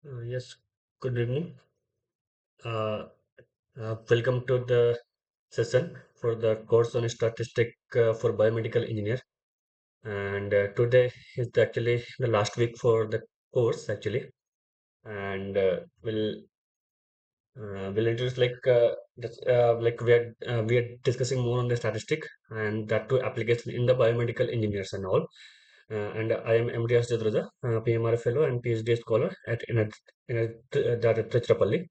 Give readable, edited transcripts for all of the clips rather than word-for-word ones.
Yes, good evening. Uh, Welcome to the session for the course on statistic for biomedical engineer. And today is actually the last week for the course actually, and we'll introduce like we are discussing more on the statistic and that to application in the biomedical engineers and all. And I am MD Asjad PMRF fellow and PhD scholar at in a, Trichrapalli.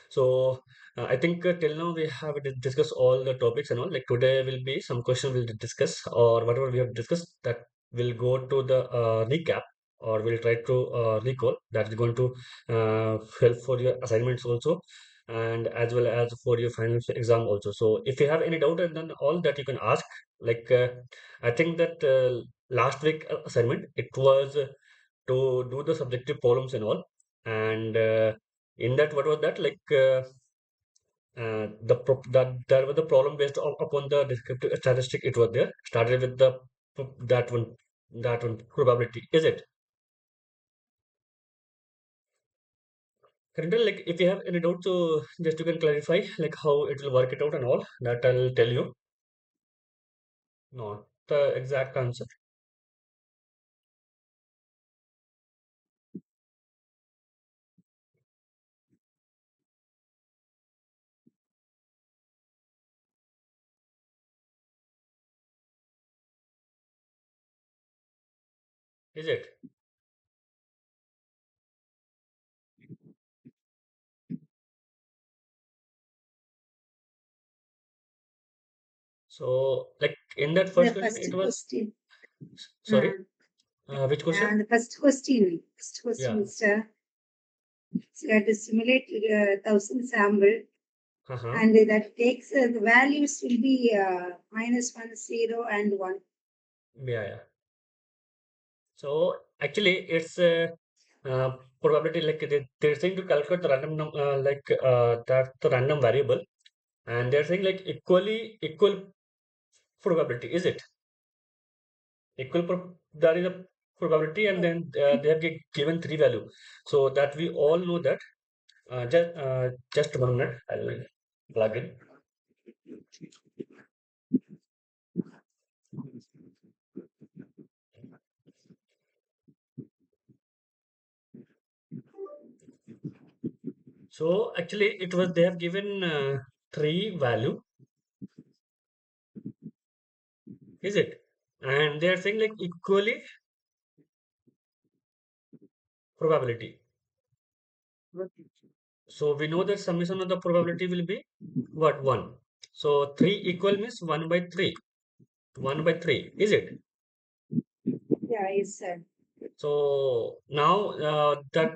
So I think till now we have discussed all the topics and all. Like today will be some question we'll discuss or whatever we have discussed that will go to the recap or we'll try to recall. That is going to help for your assignments also and as well as for your final exam also. So if you have any doubt and then all that you can ask. Like I think that last week assignment it was to do the subjective problems and all and in that what was that like that there was the problem based upon the descriptive statistic it was there started with the that one that one probability is it currently like if you have any doubt so just you can clarify like how it will work it out and all that I'll tell you not the exact answer is it so like in that first The question first it was question. sorry Uh, which question and the first question yeah is you have to simulate 1,000 sample, uh-huh. and that takes the values will be -1, 0, and 1. Yeah. So actually, it's probability like they're saying to calculate the random that's the random variable, and they're saying like equal probability. Is it that is a probability, and Oh, then they have given three value, so that we all know that. Just 1 minute, I'll plug in. So actually, it was they have given three value. Is it? And they are saying like equally probability. So we know that summation of the probability will be what 1. So 3 equal means 1 by 3. 1 by 3, is it? yeah, yes, sir. So now that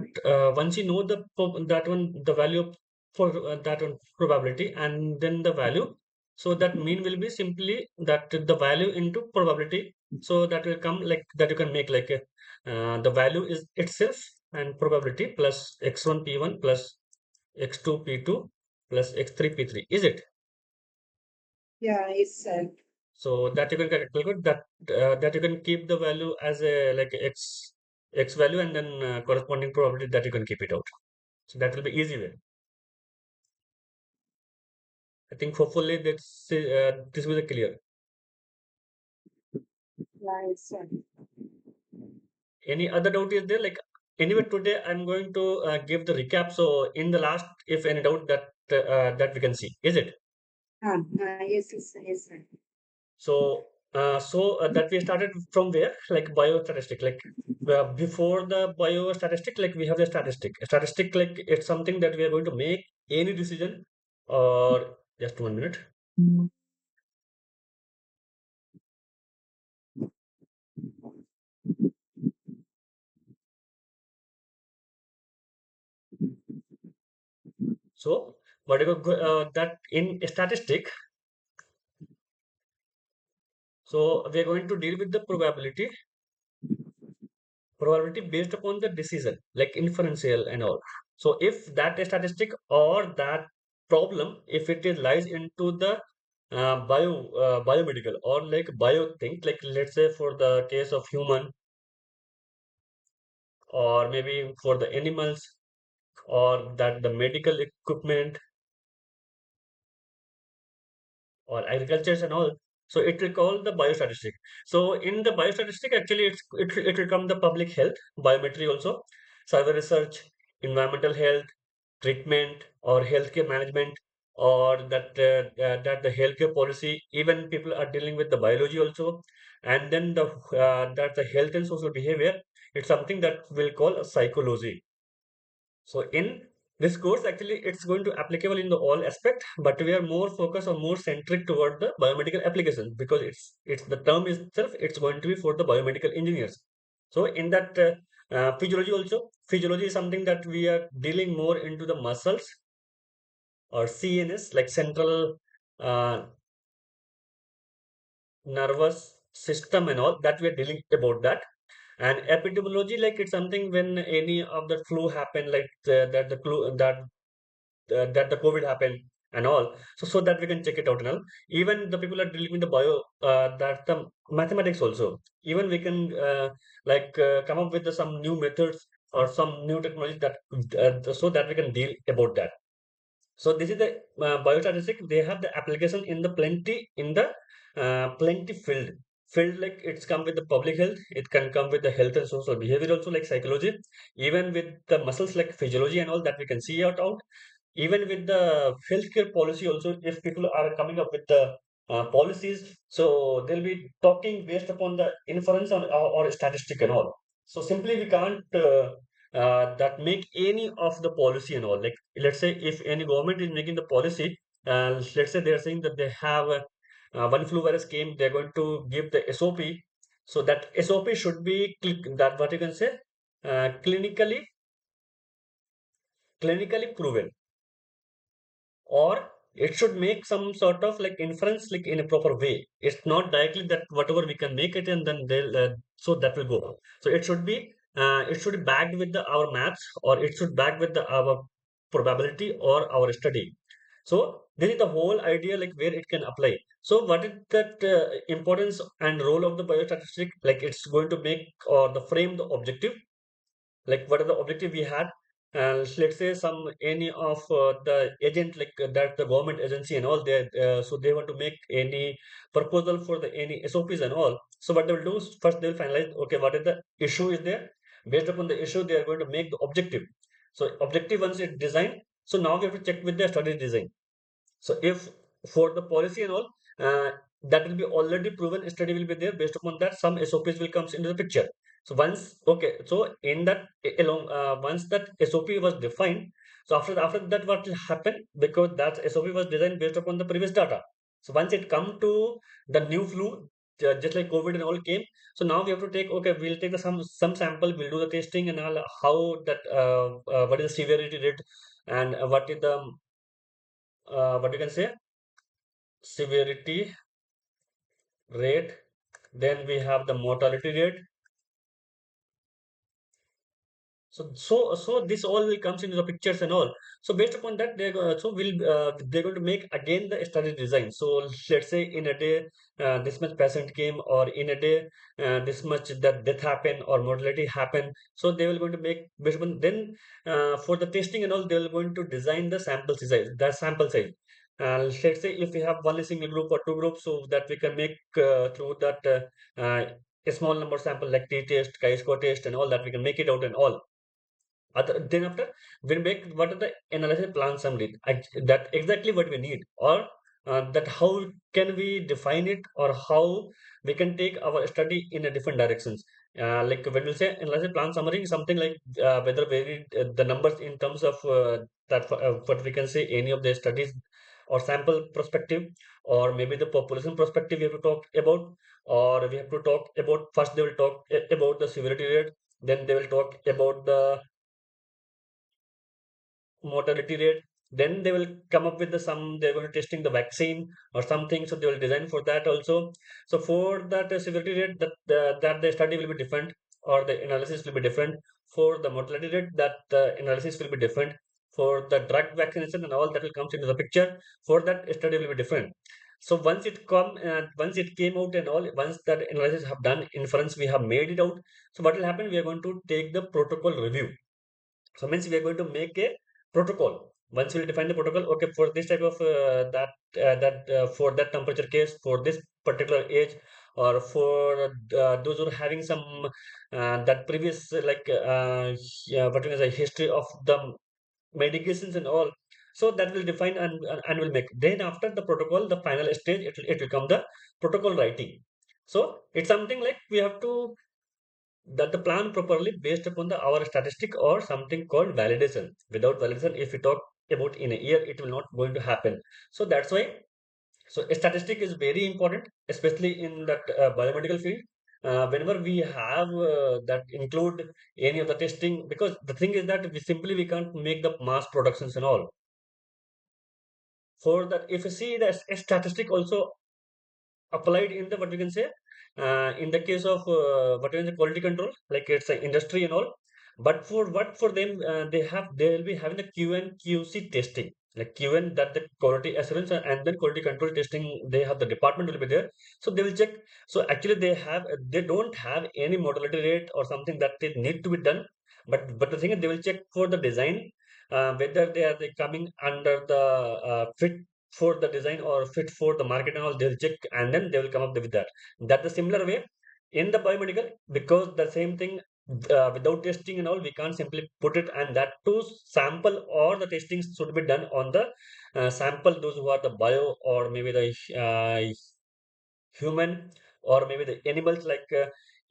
once you know that one the value for that one probability and then the value, so that mean will be simply that the value into probability. So that will come like that you can make like the value is itself and probability plus x1 p1 plus x2 p2 plus x3 p3. Is it? Yeah, yes, sir. So that you can calculate that you can keep the value as a like x value and then corresponding probability that you can keep it out. So that will be easy way. I think hopefully this will be clear. Yeah, yes, sir. Any other doubt is there? Like anyway, today I'm going to give the recap. So in the last, if any doubt that we can see, is it? Yes, yes, yes, sir. So that we started from where? Like biostatistic. Like before the biostatistic, like we have the statistic. Statistic, like it's something that we are going to make any decision or just 1 minute. So whatever that in statistic, so we are going to deal with the probability based upon the decision, like inferential and all. So if that statistic or that problem, if it is lies into the biomedical or like bio thing, like let's say for the case of human or maybe for the animals, or that the medical equipment or agriculture and all. So it will call the biostatistic. So in the biostatistic, actually, it will come the public health, biometry also, survey research, environmental health, treatment or healthcare management, or that the healthcare policy. Even people are dealing with the biology also, and then the that the health and social behavior. It's something that we'll call a psychology. So in this course, actually, it's going to applicable in the all aspect, but we are more focused or more centric toward the biomedical application because it's the term itself. It's going to be for the biomedical engineers. So in that physiology also, physiology is something that we are dealing more into the muscles or CNS, like central uh, nervous system and all that we are dealing about that. And epidemiology, like it's something when any of the flu happen, like that the flu that the COVID happened and all. So that we can check it out and all. Even the people are dealing with the bio, that the mathematics also. Even we can come up with some new methods or some new technology that so that we can deal about that. So this is the biostatistic. They have the application in the plenty field, like it's come with the public health. It can come with the health and social behavior also, like psychology. Even with the muscles, like physiology and all that we can see out. Even with the healthcare policy also, if people are coming up with the policies, so they'll be talking based upon the inference or statistic and all. So simply we can't that make any of the policy and all. Like let's say if any government is making the policy, let's say they're saying that they have one flu virus came, they're going to give the SOP. So that SOP should be that what you can say clinically proven, or it should make some sort of like inference like in a proper way. It's not directly that whatever we can make it and then they'll so that will go. So it should be backed with our maths, or it should back with our probability or our study. So this is the whole idea, like where it can apply. So what is that importance and role of the biostatistic? Like it's going to make or the frame the objective, like what are the objective we had. And let's say some any of the agent, like that the government agency and all, they so they want to make any proposal for the any SOPs and all. So what they will do is first they will finalize, okay, what is the issue is there. Based upon the issue, they are going to make the objective. So objective once it's designed, so now we have to check with the study design. So if for the policy and all, that will be already proven study will be there. Based upon that, some SOPs will comes into the picture. So once okay, so in that along once that SOP was defined, so after that what will happen, because that SOP was designed based upon the previous data. So once it come to the new flu, just like COVID and all came, so now we have to take, okay, we'll take the some sample, we'll do the testing and all, how that what is the severity rate, and what is the what you can say severity rate, then we have the mortality rate. So this all will comes into the pictures and all. So based upon that, they're going to make again the study design. So let's say in a day this much patient came, or in a day this much that death happen or mortality happen. So they will going to make based upon then for the testing and all, they will going to design the sample size. That sample size. Let's say if we have one single group or two groups, so that we can make through that a small number sample like t-test, chi-square test, and all that we can make it out and all. Then after we make what are the analysis plan summary, that exactly what we need, or that how can we define it, or how we can take our study in a different directions. Like when we say analysis plan summary, something like whether we the numbers in terms of what we can say any of the studies or sample perspective, or maybe the population perspective we have to talk about, or we have to talk about first they will talk about the severity rate, then they will talk about the mortality rate. Then they will come up with they're going to testing the vaccine or something, so they will design for that also. So for that severity rate, that the study will be different, or the analysis will be different. For the mortality rate, that the analysis will be different. For the drug vaccination and all that will comes into the picture, for that study will be different. So once it came out and all, once that analysis have done inference, we have made it out. So what will happen? We are going to take the protocol review. So means we are going to make a protocol. Once we define the protocol, okay, for this type of for that temperature case, for this particular age, or for those who are having some that previous yeah, what is a history of the medications and all. So that will define and will make. Then after the protocol, the final stage, it will come the protocol writing. So it's something like we have to that the plan properly based upon the our statistic or something called validation. Without validation, if we talk about in a year, it will not going to happen. So that's why, so a statistic is very important, especially in that biomedical field. Whenever we have that include any of the testing, because the thing is that we can't make the mass productions and all. For that, if you see the statistic also applied in the what we can say in the case of what is the quality control, like it's an industry and all. But for what for them, they will be having the QN QC testing, like QN, that the quality assurance, and then quality control testing. They have the department will be there, so they will check. So actually they don't have any mortality rate or something that they need to be done. But the thing is, they will check for the design, whether they coming under the fit for the design or fit for the market and all. They'll check and then they will come up with that. That the similar way in the biomedical, because the same thing, without testing and all, we can't simply put it. And that to sample or the testing should be done on the sample, those who are the bio or maybe the human or maybe the animals. Like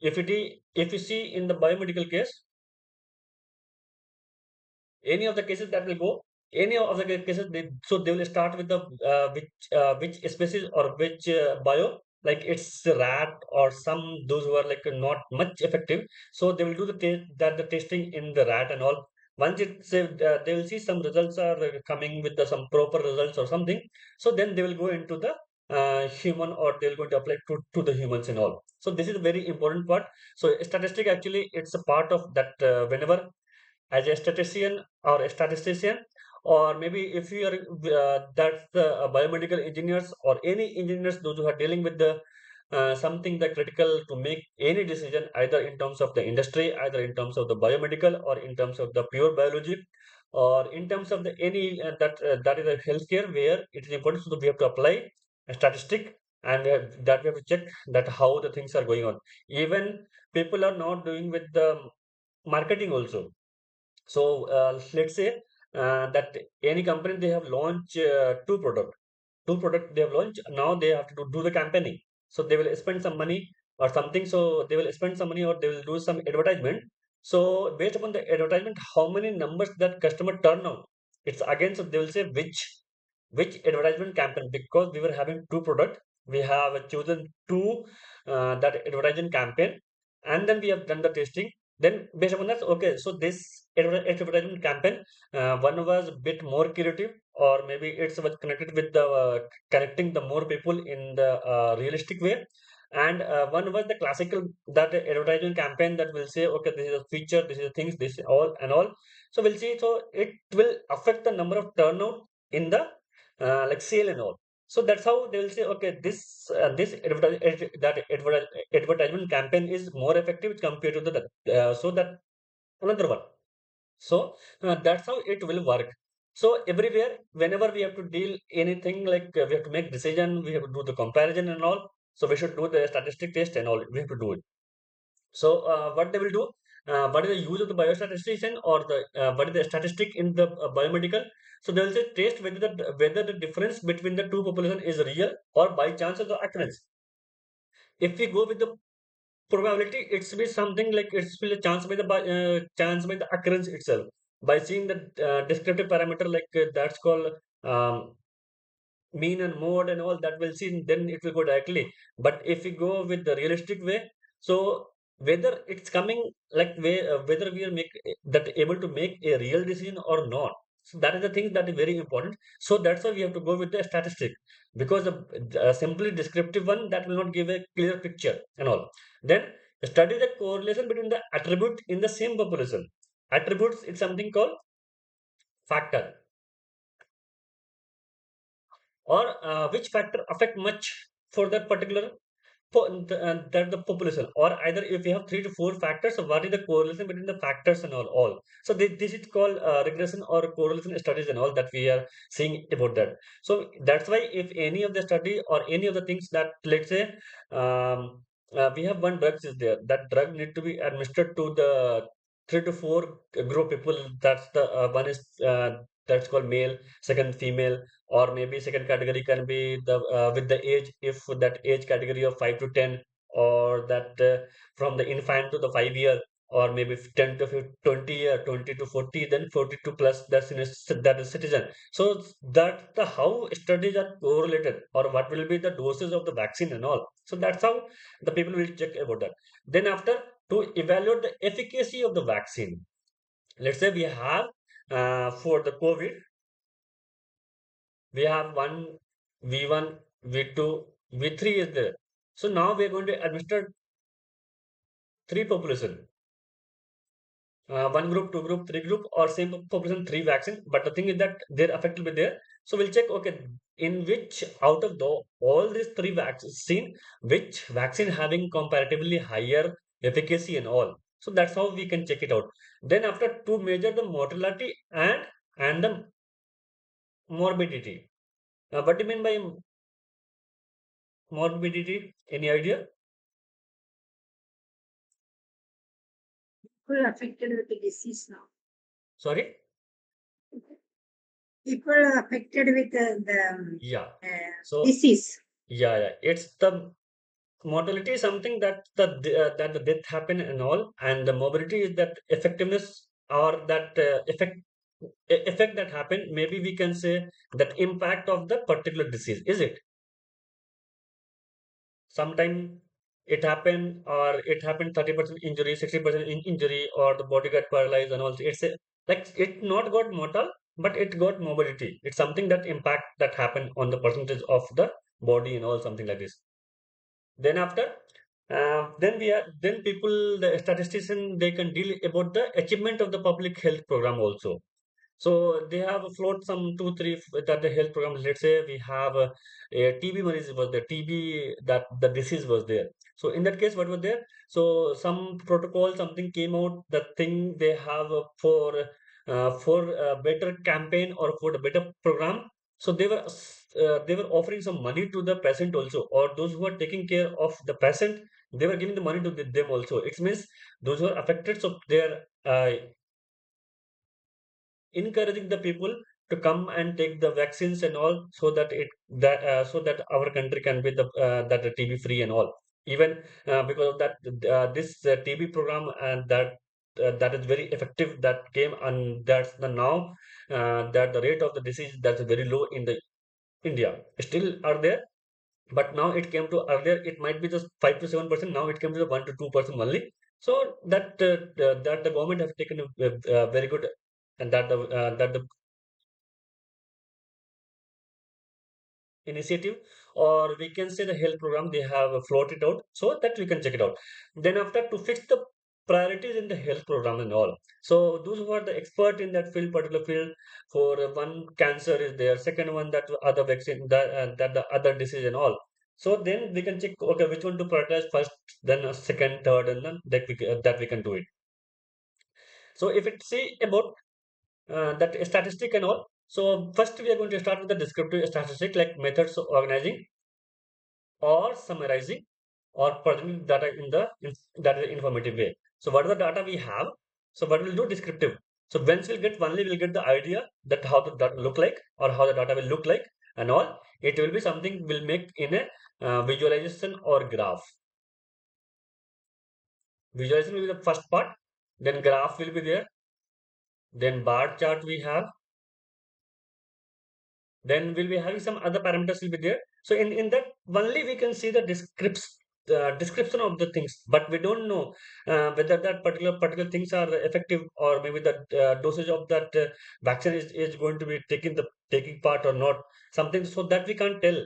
if you see in the biomedical case, any of the cases that will go, any of the cases so they will start with the which species or which bio, like it's a rat or some those who are like not much effective. So they will do the testing in the rat and all. Once it's they will see some results are coming with some proper results or something. So then they will go into the human, or they're going to apply to the humans and all. So this is a very important part. So statistic actually it's a part of that whenever as a statistician or a statistician, or maybe if you are that's the biomedical engineers or any engineers, those who are dealing with the something that critical to make any decision, either in terms of the industry, either in terms of the biomedical, or in terms of the pure biology, or in terms of the any that is a healthcare where it is important. So we have to apply a statistic, and that we have to check that how the things are going on. Even people are not doing with the marketing also. So let's say that any company, they have launched two product they have launched. Now they have to do the campaigning. So they will spend some money or something. So they will spend some money or they will do some advertisement. So based upon the advertisement, how many numbers that customer turn on, it's again. So they will say which advertisement campaign, because we were having two product. We have chosen two that advertisement campaign, and then we have done the testing. Then based upon that, okay, so this advertisement campaign, one was a bit more creative, or maybe it's was connected with the connecting the more people in the realistic way. And one was the classical that advertisement campaign that will say, okay, this is a feature, this is the things, this all and all. So we'll see. So it will affect the number of turnout in the like sale and all. So that's how they will say, okay, this advertisement campaign is more effective compared to the so that another one. So that's how it will work. So everywhere, whenever we have to deal anything, like we have to make decision, we have to do the comparison and all. So we should do the statistic test and all. We have to do it. So what they will do? What is the use of the biostatistician, or the what is the statistic in the biomedical? So they will say test whether the difference between the two population is real or by chance of the occurrence. If we go with the probability, it's be something like it's will a chance by the chance by the occurrence itself, by seeing the descriptive parameter, like that's called um, mean and mode and all, that will see, then it will go directly. But if we go with the realistic way, so whether it's coming like way whether we are make that able to make a real decision or not. So that is the thing that is very important. So that's why we have to go with the statistic, because the simply descriptive one, that will not give a clear picture and all. Then study the correlation between the attribute in the same population. Attributes, it's something called factor. or which factor affect much for that particular that the population, or either if you have three to four factors, so what is the correlation between the factors and all. So this is called regression or correlation studies and all that we are seeing about that. So that's why if any of the study or any of the things that, let's say, we have one drugs is there, that drug need to be administered to the three to four group people. That's the one is that's called male, second female, or maybe second category can be the with the age, if that age category of 5 to 10, or that from the infant to the 5 year, or maybe 10 to 20 year, 20 to 40, then 42 plus, that is citizen. So that the how studies are correlated, or what will be the doses of the vaccine and all. So that's how the people will check about that. Then after, to evaluate the efficacy of the vaccine, let's say we have for the COVID, we have one V1, V2, V3 is there. So now we are going to administer three population, one group, two group, three group, or same population, three vaccine. But the thing is that their effect will be there. So we'll check, okay, in which out of the all these three vaccine, which vaccine having comparatively higher efficacy and all. So that's how we can check it out. Then after, to measure the mortality and the morbidity. What do you mean by morbidity? Any idea? People affected with the disease now. Sorry? People are affected with Yeah. the So disease. yeah, it's the mortality is something that that the death happen and all, and the mobility is that effectiveness, or that effect that happen. Maybe we can say that impact of the particular disease. Is it? Sometime it happened, or it happened 30% injury, 60% injury, or the body got paralyzed and all. It's a, like it not got mortal, but it got mobility. It's something that impact that happened on the percentage of the body and all, something like this. Then after, then we are then people, the statistician, they can deal about the achievement of the public health program also. So they have float some two, three that the health program. Let's say we have a TB money was there, TB, that the disease was there. So in that case, what was there? So some protocol, something came out. The thing they have for a better campaign or for the better program. So they were offering some money to the patient also, or those who are taking care of the patient. They were giving the money to them also. It means those who are affected, so they are encouraging the people to come and take the vaccines and all, so that so that our country can be the that the TB free and all. Even because of that, this TB program, and that is very effective, that came, and that's the now that the rate of the disease that's very low in the India still are there. But now it came to, earlier it might be just 5 to 7%. Now it came to the 1 to 2% only. So that the government has taken a very good, and that the initiative, or we can say the health program they have floated out, so that we can check it out. Then after, to fix the priorities in the health program and all. So those who are the expert in that field, particular field, for one cancer is there, second one that other vaccine, that the other disease and all. So then we can check, okay, which one to prioritize first, then second, third, and then that we can do it. So if it see about that statistic and all. So first we are going to start with the descriptive statistic, like methods of organizing or summarizing or presenting data in the that is informative way. So what are the data we have? So what we'll do, descriptive. So once we'll get, only we'll get the idea that how the data look like, or how the data will look like and all. It will be something we'll make in a visualization or graph. Visualization will be the first part, then graph will be there, then bar chart we have, then we'll be having some other parameters will be there. So in that only we can see the description of the things, but we don't know whether that particular things are effective, or maybe the dosage of that vaccine is going to be taking part or not, something, so that we can't tell.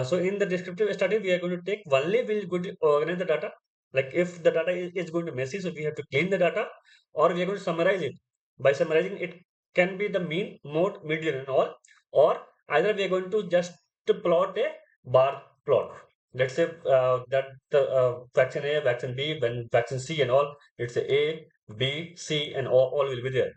So in the descriptive study we are going to take, only we're going to organize the data. Like if the data is going to messy, so we have to clean the data, or we are going to summarize it. By summarizing, it can be the mean, mode, median and all, or either we are going to just to plot a bar plot. Let's say that the vaccine A, vaccine B, when vaccine C and all, it's A, B, C, and all will be there.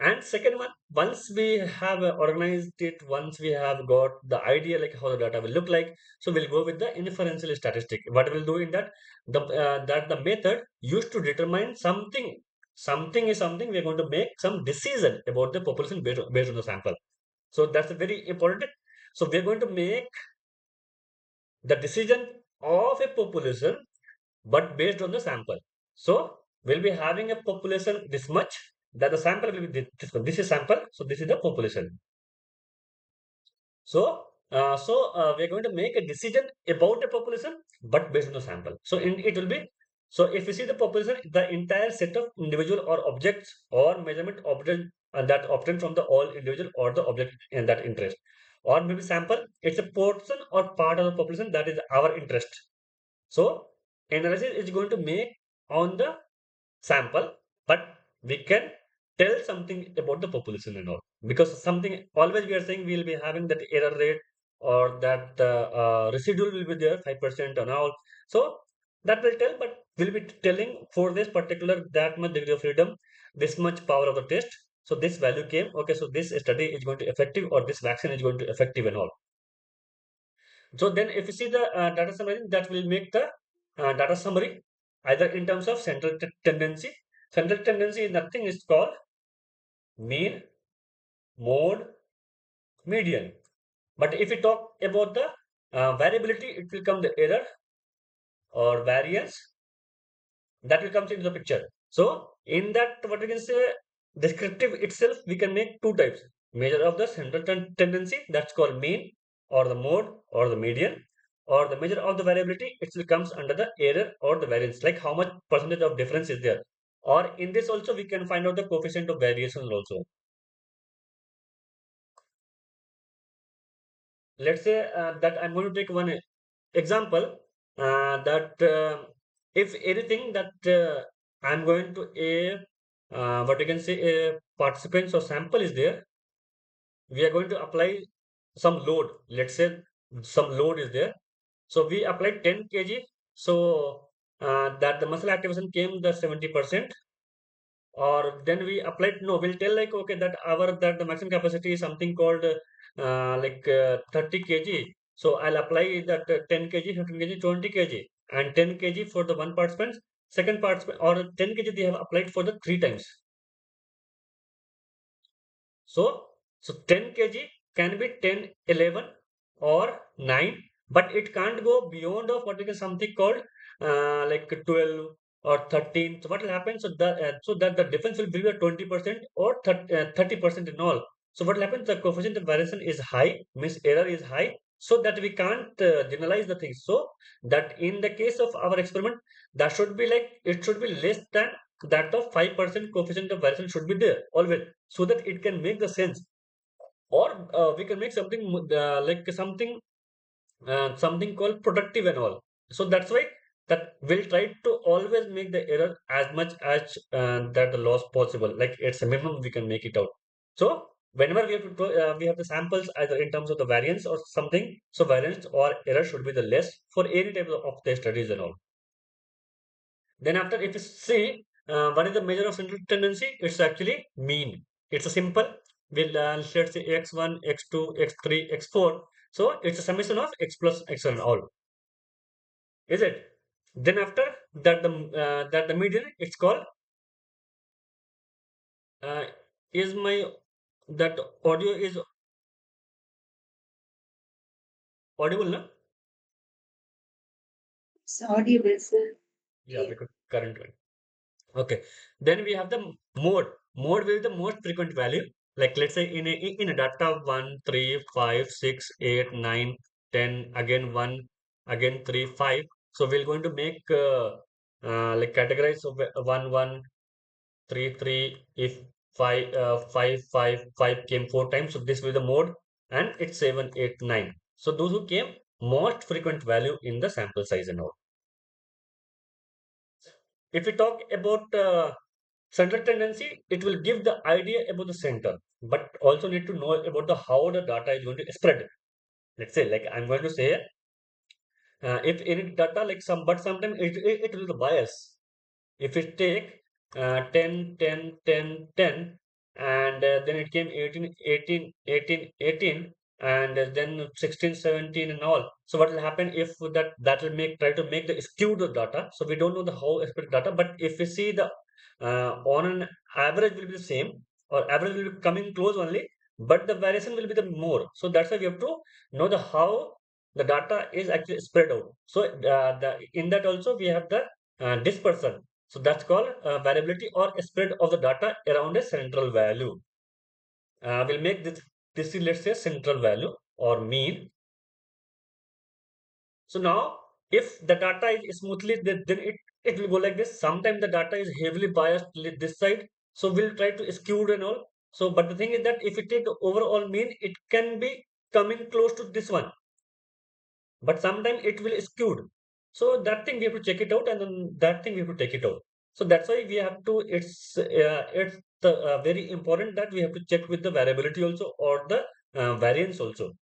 And second one, once we have organized it, once we have got the idea like how the data will look like, so we'll go with the inferential statistic. What we'll do in that, the method used to determine something. Something is something we're going to make some decision about the population based on the sample. So that's a very important. So we're going to make the decision of a population, but based on the sample. So we'll be having a population this much, that the sample will be this one. This is sample, so this is the population. So we're going to make a decision about the population, but based on the sample. So it will be, so if you see the population, the entire set of individual or objects or measurement object that obtained from the all individual or the object in that interest. Or maybe sample, it's a portion or part of the population that is our interest. So analysis is going to make on the sample, but we can tell something about the population and all. Because something always we are saying we will be having that error rate or that residual will be there 5% and all. So that will tell, but we'll be telling for this particular that much degree of freedom, this much power of the test. So this value came. Okay, so this study is going to effective or this vaccine is going to effective and all. So then if you see the data summary, that will make the data summary either in terms of central tendency. Central tendency is nothing is called mean, mode, median. But if we talk about the variability, it will come the error or variance that will come into the picture. So in that, what we can say, descriptive itself, we can make two types. Measure of the central tendency, that's called mean or the mode or the median, or the measure of the variability, it still comes under the error or the variance, like how much percentage of difference is there. Or in this also, we can find out the coefficient of variation also. Let's say that I'm going to take one example that if anything that I'm going to a what you can say a participants or sample is there, we are going to apply some load. Let's say some load is there. So we applied 10 kg. So that the muscle activation came the 70%, or then we applied, no, we'll tell like okay that our that the maximum capacity is something called 30 kg. So I'll apply that 10 kg, 15 kg, 20 kg, and 10 kg for the one participant, second participant, or 10 kg they have applied for the three times. So 10 kg can be 10, 11 or 9, but it can't go beyond of what we can something called like 12 or 13. So what will happen? So that the difference will be the 20% or 30% in all. So what will happen? The coefficient of variation is high, means error is high, so that we can't generalize the things. So that in the case of our experiment, that should be like it should be less than that of 5% coefficient of variation should be there always, so that it can make the sense. Or we can make something like something called productive and all. So that's why that we'll try to always make the error as much as that the loss possible, like it's a minimum we can make it out. So whenever we have we have the samples either in terms of the variance or something, so variance or error should be the less for any type of the studies and all. Then after, if you see what is the measure of central tendency, it's actually mean. It's a simple. We'll let's say x1, x2, x3, x4. So it's a summation of x plus x and all. Is it? Then after that the median, it's called uh, is my that audio is audible, no? It's audible, sir. Yeah, because current one. Okay. Then we have the mode. Mode will be the most frequent value. Like let's say in a data 1, 3, 5, 6, 8, 9, 10, again 1, again 3, 5. So we're going to make like categorize of 1, 1, 3, 3. If 5, 5, 5, 5 came 4 times. So this will be the mode, and it's 7, 8, 9. So those who came most frequent value in the sample size and all. If we talk about central tendency, it will give the idea about the center, but also need to know about the how the data is going to spread. Let's say, like I'm going to say, if any data like some, but sometimes it will be bias. If it take 10, 10, 10, 10, and then it came 18, 18, 18, 18, and then 16, 17, and all. So what will happen if that will make try to make the skewed data. So we don't know the how expected data, but if we see the on an average will be the same, or average will be coming close only, but the variation will be the more. So that's why we have to know the how the data is actually spread out. So in that also we have the dispersion. So that's called variability or spread of the data around a central value. We'll make this is, let's say, central value or mean. So now if the data is smoothly, then it will go like this. Sometimes the data is heavily biased this side, so we'll try to skew and all. So but the thing is that if you take the overall mean, it can be coming close to this one, but sometimes it will skewed. So that thing we have to check it out, and then that thing we have to take it out. So that's why we have to. It's the very important that we have to check with the variability also, or the variance also.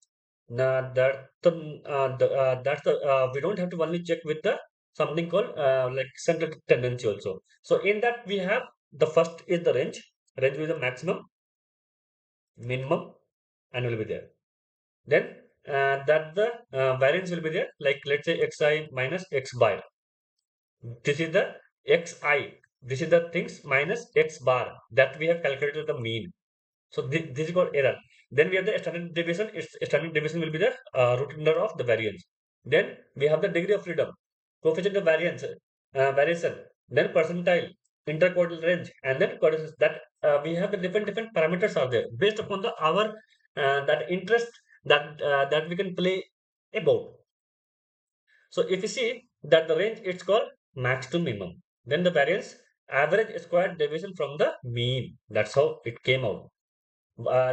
Now that's the we don't have to only check with the something called like central tendency also. So in that we have the first is the range with the maximum, minimum, and will be there. Then that the variance will be there, like let's say xi minus x bar. This is the xi. This is the things minus x bar that we have calculated the mean. So this is called error. Then we have the standard deviation. Its standard deviation will be the root under of the variance. Then we have the degree of freedom, coefficient of variance, variation. Then percentile, interquartile range, and then coefficients. That we have the different parameters are there based upon the our that interest that we can play about. So if you see that the range, it's called max to minimum. Then the variance, average squared deviation from the mean. That's how it came out.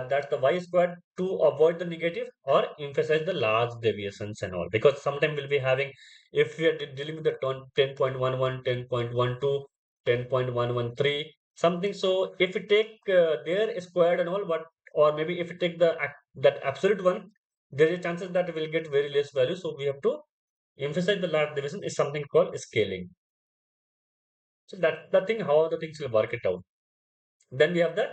That's the y squared to avoid the negative or emphasize the large deviations and all, because sometimes we'll be having, if we are dealing with the 10.11, 10.12, 10.113 something. So if we take their squared and all, but or maybe if we take that absolute one, there is chances that we'll get very less value. So we have to emphasize the large deviation is something called scaling. So that the thing how the things will work it out. Then we have the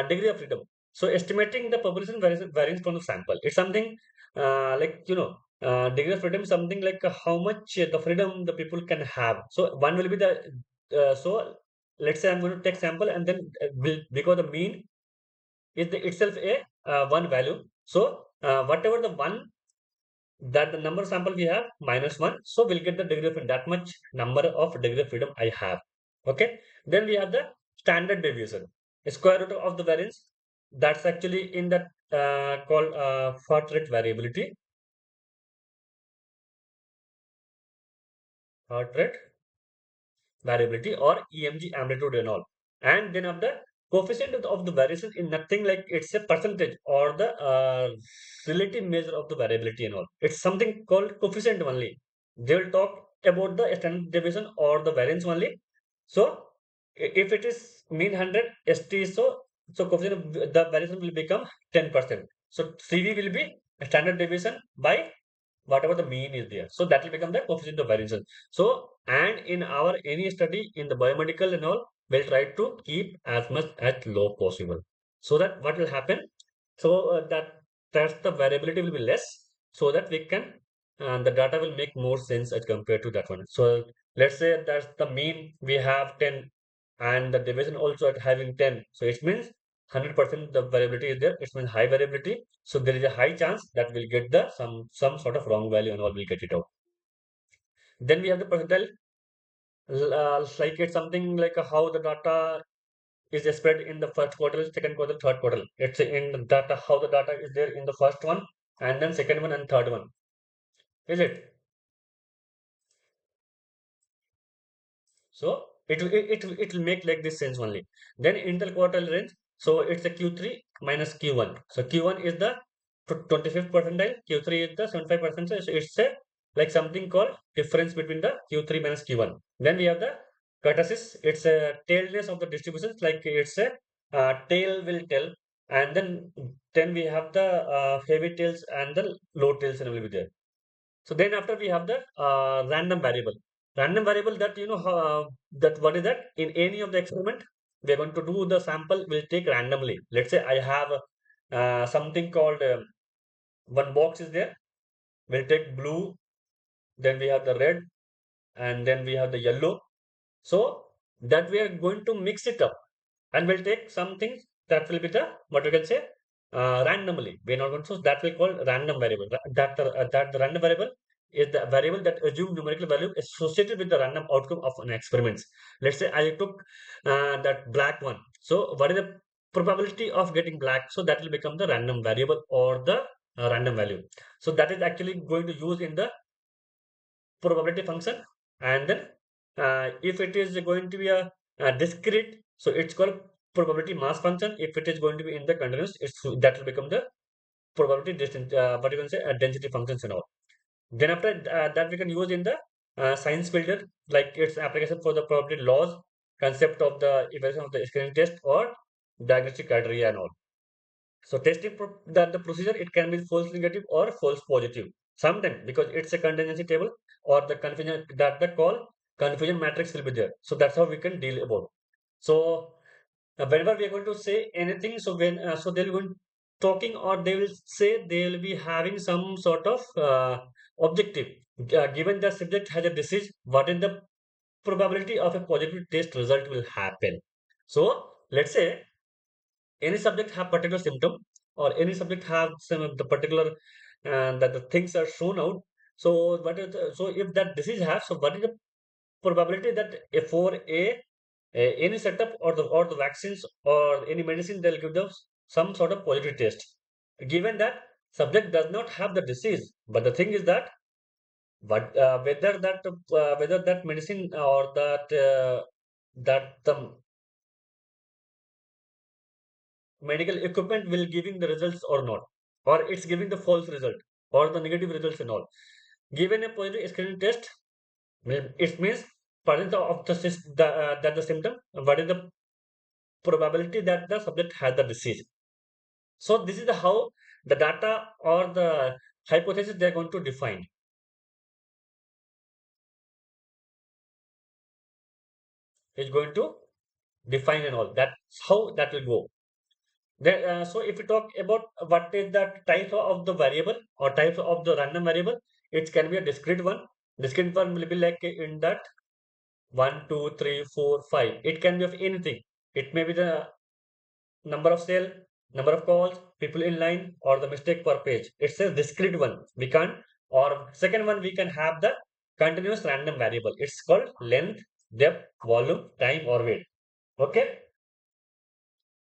degree of freedom. So estimating the population variance from the sample. It's something like degree of freedom is something like how much the freedom the people can have. So one will be the so let's say I'm going to take sample, and then because the mean is itself a one value. So whatever the one that the number sample we have minus one, so we'll get the degree of freedom, that much number of degree of freedom I have. Okay. Then we have the standard deviation, square root of the variance. That's actually in that called heart rate variability, heart rate variability, or EMG amplitude and all. And then of the coefficient of the variation in nothing like it's a percentage or the relative measure of the variability and all. It's something called coefficient only. They will talk about the standard deviation or the variance only. So if it is mean 100 ST, so coefficient of the variation will become 10%. So CV will be standard deviation by whatever the mean is there. So that will become the coefficient of variation. So, and in our any study in the biomedical and all, we'll try to keep as much as low possible. So that what will happen? So that's the variability will be less, so that we can the data will make more sense as compared to that one. So let's say that's the mean we have 10, and the division also at having 10. So it means 100% the variability is there. It means high variability. So there is a high chance that we'll get the some sort of wrong value and all will get it out. Then we have the percentile, like it's something like how the data is spread in the first quarter, second quarter, third quarter. It's in the data how the data is there in the first one, and then second one and third one. Is it? So it will make like this sense only. Then interquartile range. So it's a Q3 minus Q1. So Q1 is the 25th percentile. Q3 is the 75th percentile. So it's a like something called difference between the Q3 minus Q1. Then we have the kurtosis. It's a tailness of the distributions. Like it's a tail will tell. and then we have the heavy tails and the low tails will be there. So then after we have the random variable. Random variable that that what is that in any of the experiment we are going to do the sample will take randomly. Let's say I have something called one box is there. We'll take blue, then we have the red, and then we have the yellow. So that we are going to mix it up, and we'll take something that will be the what we can say randomly. We're not going to, so that we call random variable. That the random variable is the variable that assume numerical value associated with the random outcome of an experiment. Let's say I took that black one. So what is the probability of getting black? So that will become the random variable or the random value. So that is actually going to use in the probability function, and then if it is going to be a discrete, so it's called probability mass function. If it is going to be in the continuous, it's that will become the probability distance, what you can say density functions and all. Then after that we can use in the science field, like its application for the probability laws, concept of the evaluation of the screening test or diagnostic criteria and all. So testing that the procedure, it can be false negative or false positive. Sometimes because it's a contingency table or the confusion that the call confusion matrix will be there. So that's how we can deal about. So whenever we are going to say anything, so when so they'll be talking or they will say they will be having some sort of objective. Given the subject has a disease, what is the probability of a positive test result will happen? So let's say any subject have particular symptom or any subject have some of the particular that the things are shown out. So what is so if that disease has, so what is the probability that for any setup or the vaccines or any medicine they'll give them some sort of positive test, given that subject does not have the disease, but the thing is that but whether that medicine or that the medical equipment will giving the results or not, or it's giving the false result or the negative results and all. Given a positive screening test, it means presence of that the symptom, what is the probability that the subject has the disease. So this is the how the data or the hypothesis they are going to define, is going to define and all. That's how that will go. So if we talk about what is the type of the variable or type of the random variable, it can be a discrete one. Discrete one will be like in that one, two, three, four, five. It can be of anything. It may be the number of sale, number of calls, people in line, or the mistake per page. It's a discrete one. We can't. Or second one, we can have the continuous random variable. It's called length, depth, volume, time, or weight. Okay.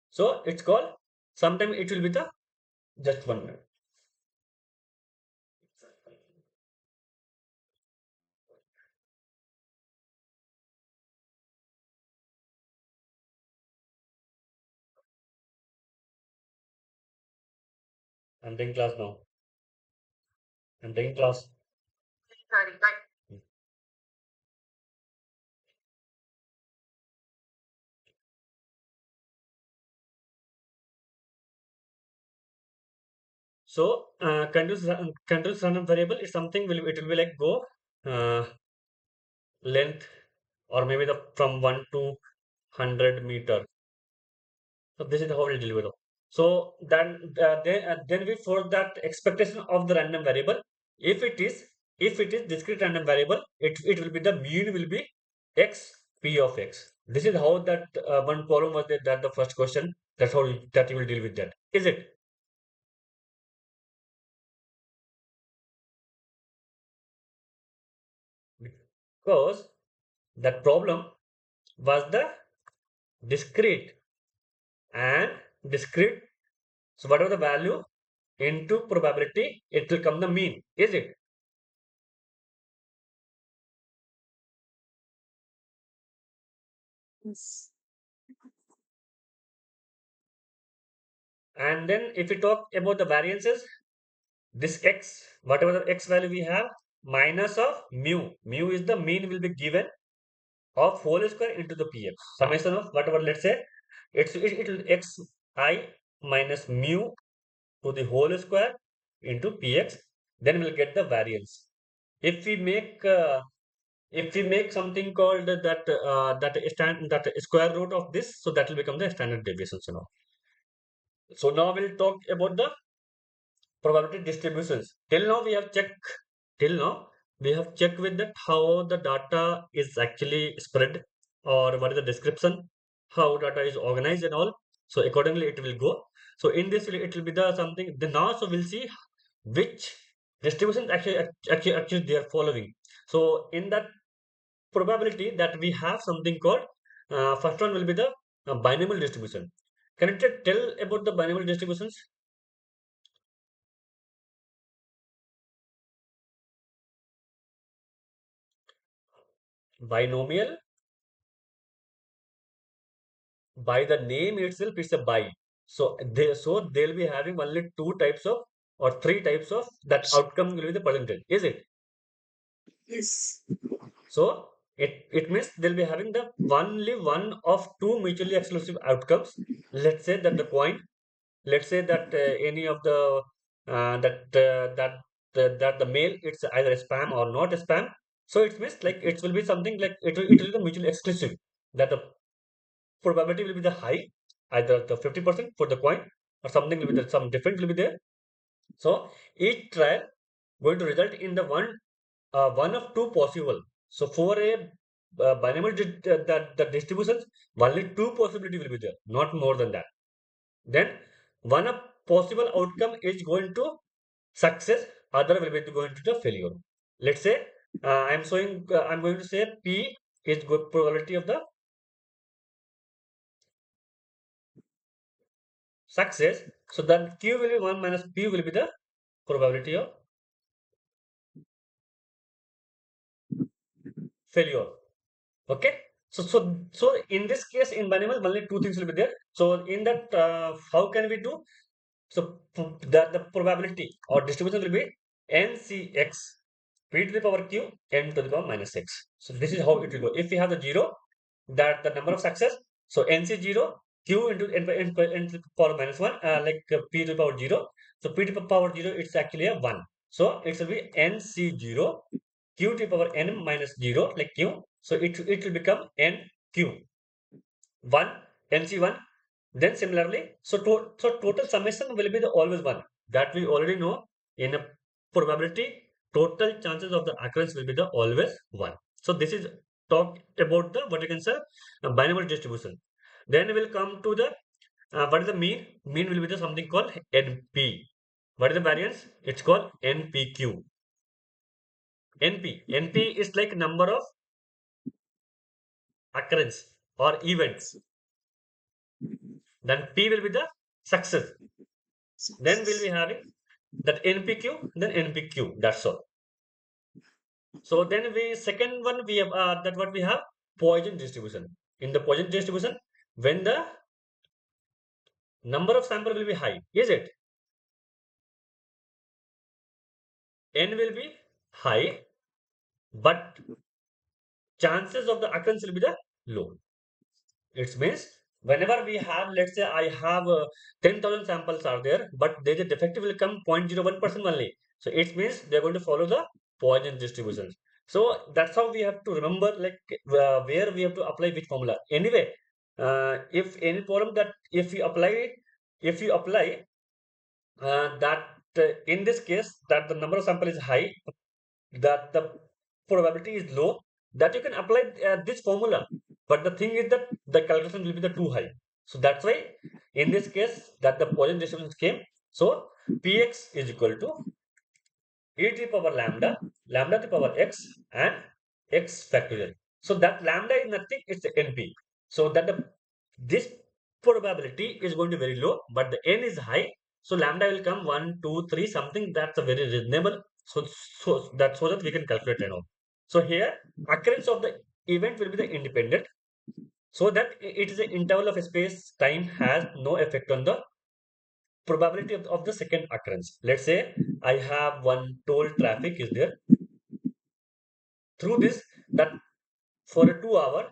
So it's called. Sometimes it will be the just 1 minute. I'm taking class now. I'm taking class. So, continuous random variable is something it will be like go uh, length or maybe the from 1 to 100 meter. So this is how we'll deal with it. So then we for that expectation of the random variable, if it is discrete random variable, it will be the mean will be x p of x. This is how that one problem was there, that the first question. That's how that you will deal with that. Is it? Because that problem was the discrete and discrete. So whatever the value into probability, it will come the mean. Is it? Yes. And then if we talk about the variances, this x, whatever the x value we have, minus of mu. Mu is the mean will be given of whole square into the pm. Summation of whatever, let's say, it will xi minus mu to the whole square into px, then we'll get the variance. If we make something called that square root of this, so that will become the standard deviation. So now we'll talk about the probability distributions. Till now we have checked with that how the data is actually spread, or what is the description, how data is organized and all. So accordingly it will go. So in this it will be the something. Then now so we'll see which distribution actually they are following. So in that probability that we have something called first one will be the binomial distribution. Can you tell about the binomial distributions? Binomial, by the name itself it's a bi. So they'll be having only two types of, or three types of, that outcome will be the percentage, is it? Yes. So it means they'll be having the only one of two mutually exclusive outcomes. Let's say that the coin, let's say that any of the that the mail, it's either spam or not spam. So it means like it will be something like it will be the mutually exclusive, that the probability will be the high, either the 50% for the coin, or something will be the, some different will be there. So each trial going to result in the one of two possible. So for a binomial that the distributions, only two possibility will be there, not more than that. Then one of possible outcome is going to success, other will be going to the failure. Let's say I'm going to say P is good probability of the success. So then Q will be 1 minus P will be the probability of failure. Okay. So in this case, in binomial, only two things will be there. So in that, how can we do? So that the probability or distribution will be NCX, P to the power Q, N to the power minus X. So this is how it will go. If we have the zero, that the number of success, so NC zero, Q into N to the power minus one, like P to the power zero. So P to the power zero, it's actually a one. So it will be NC zero, Q to the power N minus zero, like Q. So it will become NQ. 1 NC1. Then similarly, so total summation will be the always 1, that we already know. In a probability, total chances of the occurrence will be the always 1. So this is talk about the what you can say binomial distribution. Then we'll come to the what is the mean will be the something called NP. What is the variance? It's called NPQ. NP is like number of occurrence or event. Then P will be the success. Then we'll be Success. having that NPQ, then NPQ. That's all. So then we second one we have that what we have, Poisson distribution. In the Poisson distribution, when the number of sample will be high, is it? N will be high, but chances of the occurrence will be the low. It means whenever we have, let's say I have 10,000 samples are there, but there's a defective will come 0.01% only. So it means they're going to follow the Poisson distributions. So that's how we have to remember, like where we have to apply which formula. Anyway, if any problem that if you apply that in this case that the number of sample is high, that the probability is low, that you can apply this formula. But the thing is that the calculation will be the too high. So that's why in this case that the Poisson distribution came. So Px is equal to e to the power lambda, lambda to the power x, and x factorial. So that lambda is nothing, it's the NP. So that the this probability is going to be very low, but the n is high. So lambda will come 1, 2, 3, something that's a very reasonable. So that we can calculate and all. So here occurrence of the event will be the independent, so that it is an interval of space time has no effect on the probability of the second occurrence. Let's say I have one toll traffic is there. Through this, that for a 2 hour,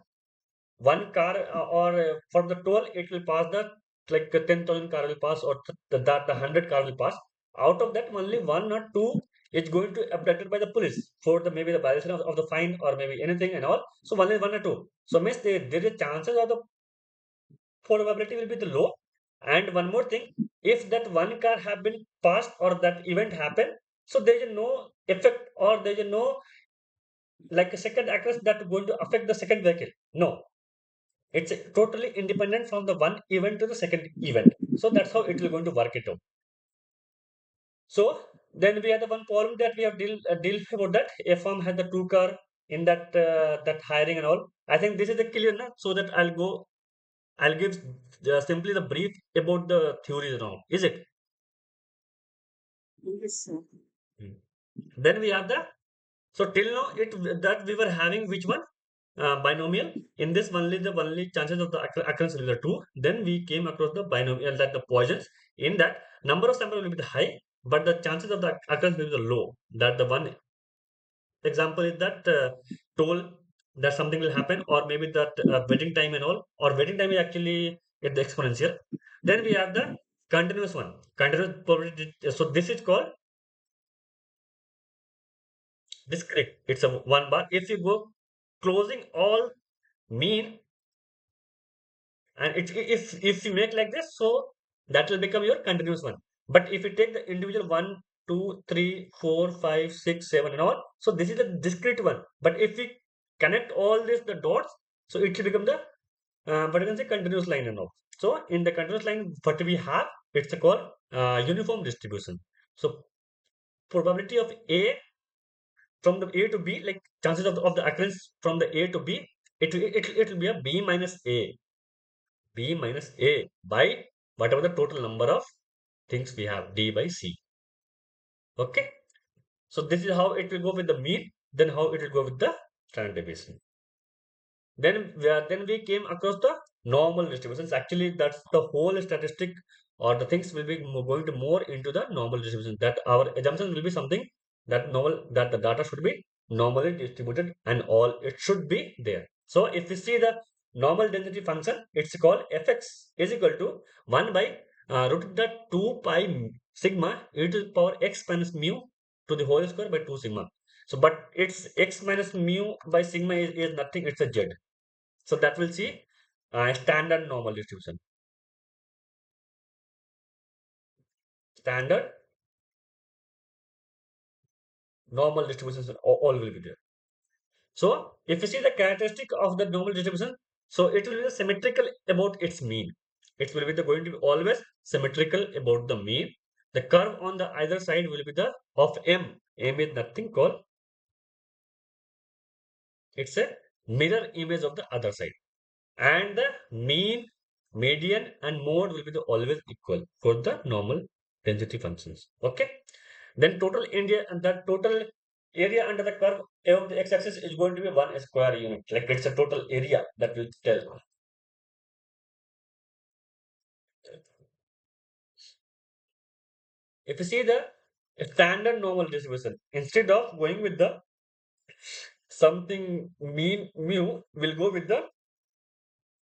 one car or from the toll, it will pass the like 10,000 car will pass, or that the 100 car will pass. Out of that, only one or two is going to abducted by the police for the maybe the violation of the fine or maybe anything and all. So only one or two. So means there is chances of the probability will be the low. And one more thing, if that one car have been passed or that event happened, so there is no effect or there is no like a second occurrence that going to affect the second vehicle. No, it's totally independent from the one event to the second event. So that's how it will going to work it out. So then we have the one problem that we have deal about that. A firm has the two car in that hiring and all. I think this is the clear now. So that I'll give simply the brief about the theories now. Is it? Yes, sir. Hmm. Then we have the so till now it that we were having which one binomial. In this only chances of the occurrence will be the two. Then we came across the binomial that the poisons. In that number of samples will be the high, but the chances of the occurrence will be the low. That the one example is that toll that something will happen, or maybe that waiting time and all, or waiting time is actually at the exponential. Then we have the continuous one, continuous probability. So this is called discrete. It's a one bar. If you go closing all mean, and if you make like this, so that will become your continuous one. But if you take the individual 1 2 3 4 5 6 7 and all, so this is the discrete one. But if we connect all this the dots, so it will become the what you can say continuous line and all. So in the continuous line what we have, it's called uniform distribution. So probability of a from the a to b, like chances of the occurrence from the a to b, it will be a b minus a by whatever the total number of things we have, d by c. Okay. So this is how it will go with the mean, then how it will go with the standard deviation. Then we came across the normal distributions. Actually, that's the whole statistic, or the things will be going to more into the normal distribution. That our assumption will be something that normal, that the data should be normally distributed and all it should be there. So if we see the normal density function, it's called fx is equal to 1 by root of the 2 pi sigma e to the power x minus mu to the whole square by 2 sigma. So, but it's x minus mu by sigma is nothing, it's a z. So that will see standard normal distribution. Standard normal distributions all will be there. So if you see the characteristic of the normal distribution, so it will be symmetrical about its mean. It will be going to be always symmetrical about the mean. The curve on the either side will be the of m. M is nothing called, it's a mirror image of the other side. And the mean, median, and mode will be the always equal for the normal density functions. Okay. Then total area, and the total area under the curve of the x-axis is going to be 1 square unit. Like it's a total area that will tell. If you see the standard normal distribution, instead of going with the something mean mu, will go with the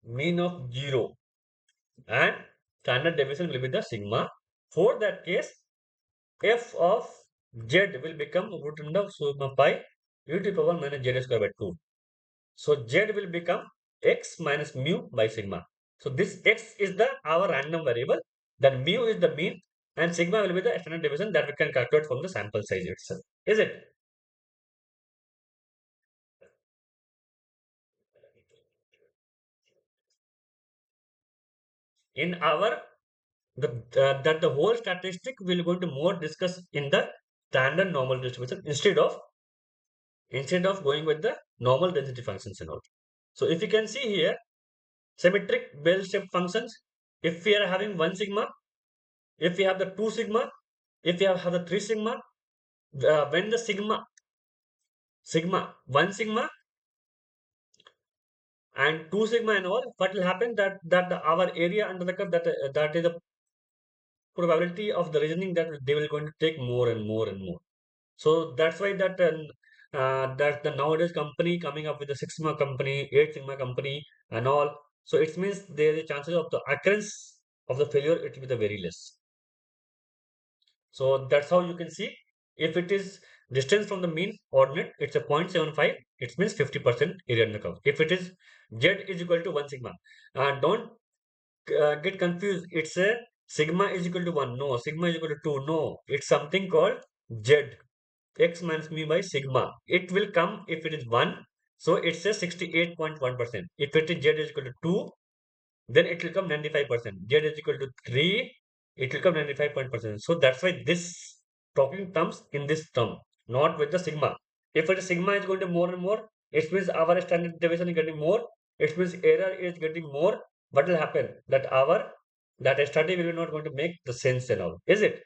mean of 0, and standard deviation will be the sigma. For that case, f of z will become root under sigma pi e to the power minus z square by 2. So z will become x minus mu by sigma. So this x is the our random variable, then mu is the mean, and sigma will be the standard deviation that we can calculate from the sample size itself. Is it? In our that the whole statistic will going to more discuss in the standard normal distribution instead of going with the normal density functions and all. So if you can see here, symmetric bell-shaped functions, if we are having 1 sigma, if we have the 2 sigma, if we have the 3 sigma, when the sigma 1 sigma and 2 sigma and all, what will happen that our area under the curve, that is the probability of the reasoning that they will going to take more and more and more. So that's why that the nowadays company coming up with the 6 sigma company, 8 sigma company and all. So it means there is chances of the occurrence of the failure, it will be the very less. So that's how you can see if it is distance from the mean ordinate, it's a 0.75, it means 50% area under curve. If it is z is equal to 1 sigma, don't get confused. It's a sigma is equal to 1. No, sigma is equal to 2. No, it's something called z. X minus mu by sigma. It will come if it is 1. So it's a 68.1%. If it is z is equal to 2, then it will come 95%. Z is equal to 3, it will come 95%. So that's why this talking comes in this term, not with the sigma. If it is sigma is going to more and more, it means our standard deviation is getting more, it means error is getting more. What will happen? That study will not going to make the sense and all. Is it?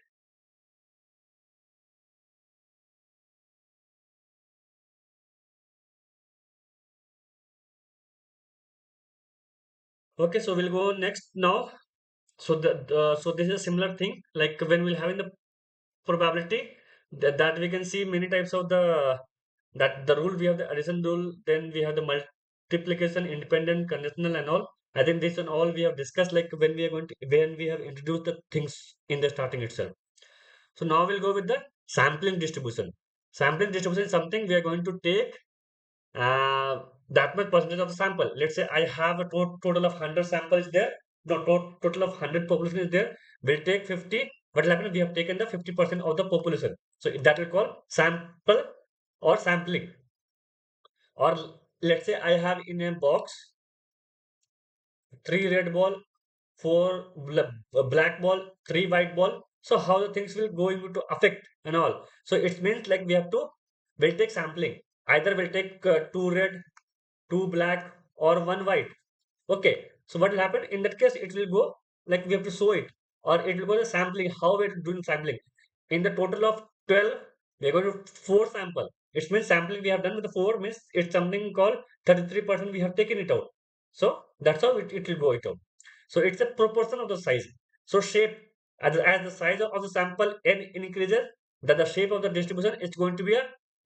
Okay, so we'll go next now. So so this is a similar thing like when we'll having the probability that we can see many types of the rule. We have the addition rule, then we have the multiplication independent conditional and all. I think this and all we have discussed like when we have introduced the things in the starting itself. So now we'll go with the sampling distribution. Sampling distribution is something we are going to take that much percentage of the sample. Let's say I have a total of 100 samples there. No, total of 100 population is there. We'll take 50. What will happen? We have taken the 50% of the population. So that will call sample or sampling. Or let's say I have in a box three red ball, four black ball, three white ball. So how the things will going to affect and all. So it means like we'll take sampling. Either we'll take two red, two black or one white. Okay, so what will happen in that case? It will go like we have to show it, or it will go the sampling. How we're doing sampling? In the total of 12, we're going to four sample. It means sampling we have done with the four means it's something called 33% we have taken it out. So that's how it will go it out. So it's a proportion of the size. So shape as the size of the sample n increases, that the shape of the distribution is going to be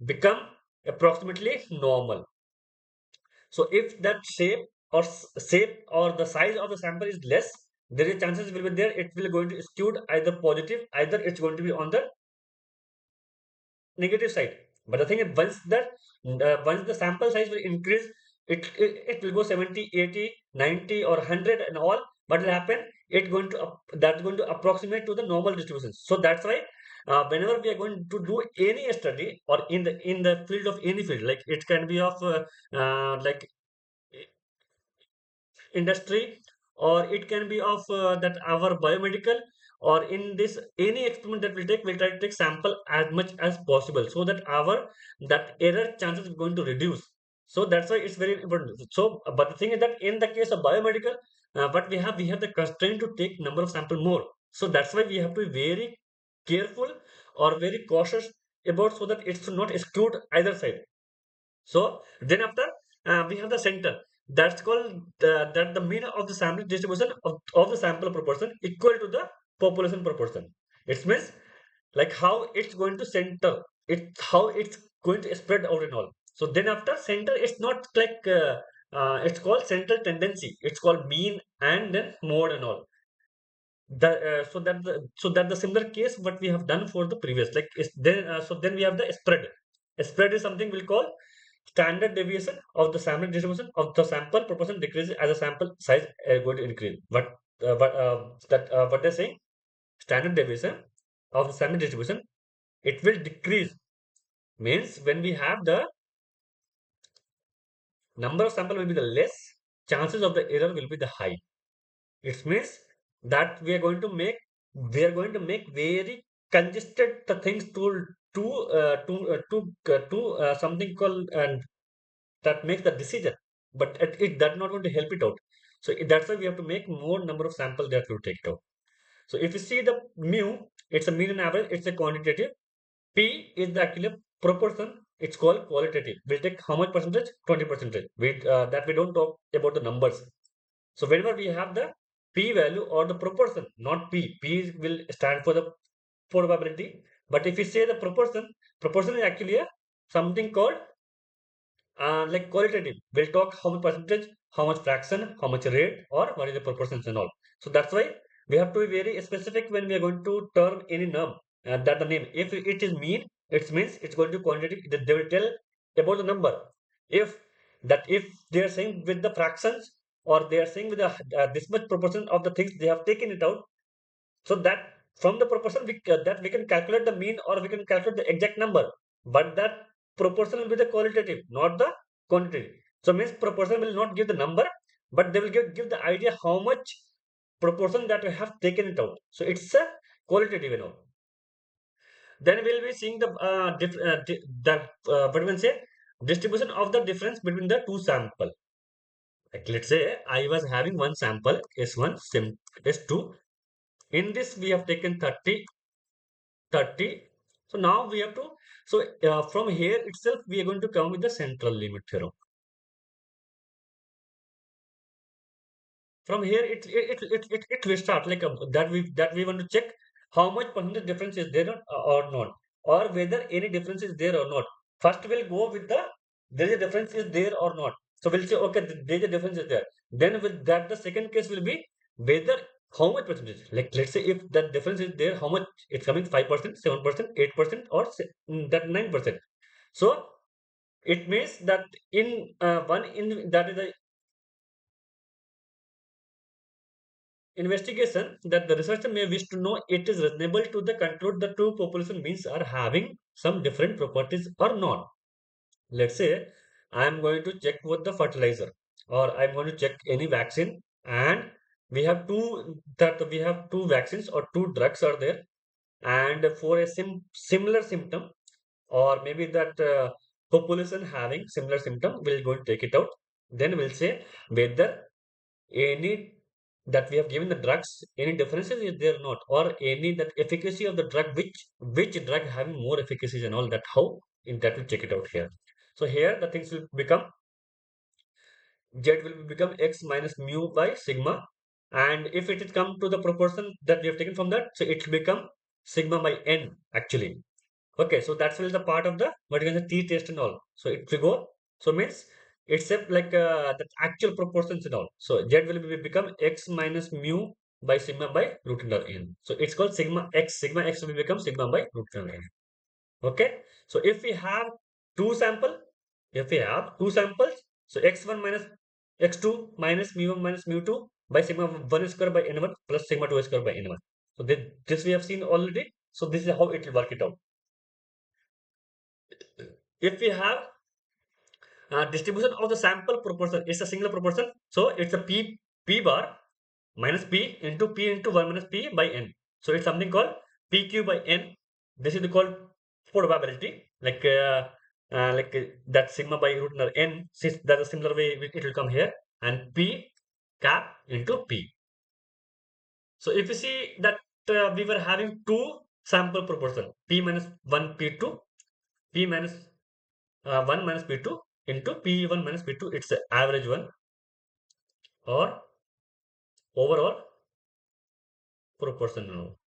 become approximately normal. So if that shape or the size of the sample is less, there is chances will be there. It will going to skewed either positive, either it's going to be on the negative side. But the thing is, once the sample size will increase, it will go 70, 80, 90, or 100 and all. What will happen? It going to that's going to approximate to the normal distribution. So that's why whenever we are going to do any study or in the field of any field, like it can be of like industry, or it can be of that our biomedical, or in this any experiment that we'll try to take sample as much as possible so that our that error chances is going to reduce. So that's why it's very important. So but the thing is that in the case of biomedical, what we have the constraint to take number of sample more. So that's why we have to be very careful or very cautious about, so that it's not exclude either side. So then after we have the center. That's called that the mean of the sample distribution of the sample proportion equal to the population proportion. It means like how it's going to center, how it's going to spread out and all. So then after center, it's not like it's called central tendency. It's called mean and then mode and all. So that the similar case what we have done for the previous, like is then so then we have the spread. Spread is something we'll call standard deviation of the sample distribution of the sample proportion decreases as the sample size going to increase. What they're saying, standard deviation of the sample distribution, it will decrease, means when we have the number of sample will be the less, chances of the error will be the high. It means that we are going to make very congested the things to something called, and that makes the decision, but it that not going to help it out. So that's why we have to make more number of sample that will take it out. So if you see the mu, it's a mean and average, it's a quantitative. P is the actually proportion, it's called qualitative. We'll take how much percentage? 20 percentage. That we don't talk about the numbers. So whenever we have the p value or the proportion, not p will stand for the probability. But if you say the proportion is actually a something called like qualitative. We'll talk how much percentage, how much fraction, how much rate, or what is the proportions and all. So that's why We have to be very specific when we are going to term any num that the name. If it is mean, it means it's going to quantity. They will tell about the number. If if they are saying with the fractions, or they are saying with the this much proportion of the things they have taken it out, so that from the proportion that we can calculate the mean, or we can calculate the exact number. But that proportion will be the qualitative, not the quantitative. So means proportion will not give the number, but they will give the idea how much proportion that we have taken it out. So it's a qualitative, Then we'll be seeing the what we can say, distribution of the difference between the two sample. Like let's say I was having one sample S1, S2. In this we have taken 30. So now we have to, so from here itself we are going to come with the central limit theorem. From here it will start like that we want to check how much percentage difference is there or not, or whether any difference is there or not. First we'll go with the there is a difference is there or not. So we'll say okay, there is a difference is there. Then with that the second case will be whether how much percentage. Like let's say if that difference is there, how much it's coming, 5%, 7%, 8%, or that 9%. So it means that in one in that is the investigation that the researcher may wish to know it is reasonable to the conclude the two population means are having some different properties or not. Let's say I am going to check with the fertilizer, or I'm going to check any vaccine, and we have two vaccines or two drugs are there, and for a similar symptom, or maybe that population having similar symptom, we'll go and take it out. Then we'll say whether any that we have given the drugs, any differences is there or not, or any that efficacy of the drug, which drug having more efficacy and all that, how in that will check it out here. So here the things will become z will become x minus mu by sigma, and if it is come to the proportion that we have taken from that, so it will become sigma by n actually. Okay, so that's will the part of the what you can say t test and all. So it will go. So means it's a, like the actual proportions and all. So z will become x minus mu by sigma by root under n. So it's called sigma x. Sigma x will become sigma by root under n. Okay. So if we have two sample, if we have two samples, so x1 minus x2 minus mu1 minus mu2 by sigma 1 square by n1 plus sigma 2 square by n1. So this we have seen already. So this is how it will work it out. If we have distribution of the sample proportion is a single proportion, so it's a p bar minus p into 1 minus p by n. So it's something called pq by n. This is called probability, that sigma by root under n. Since that's a similar way it will come here, and p cap into p. So if you see that we were having two sample proportion, p minus 1 p2, p minus 1 minus p2 into p1 minus p2, it's the average one, or overall proportional.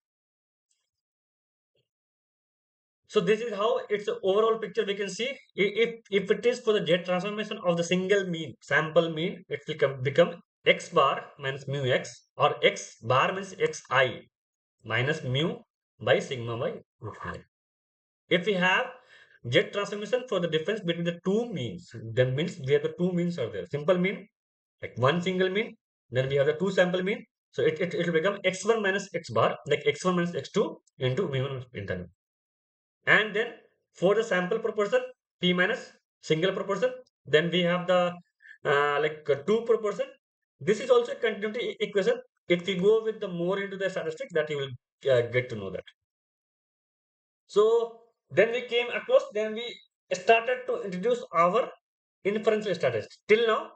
So this is how it's the overall picture we can see. If it is for the jet transformation of the single mean sample mean, it will become x bar minus mu x, or x bar means xi minus mu by sigma by root I. If we have jet transformation for the difference between the two means, then means we have the two means are there. Simple mean, like one single mean, then we have the two sample mean. So it will become x1 minus x bar, like x1 minus x2 into mu1 internal. And then for the sample proportion, p minus single proportion, then we have the two proportion. This is also a continuity equation. If we go with the more into the statistics, that you will get to know that. So then we came across, then we started to introduce our inferential statistics. Till now,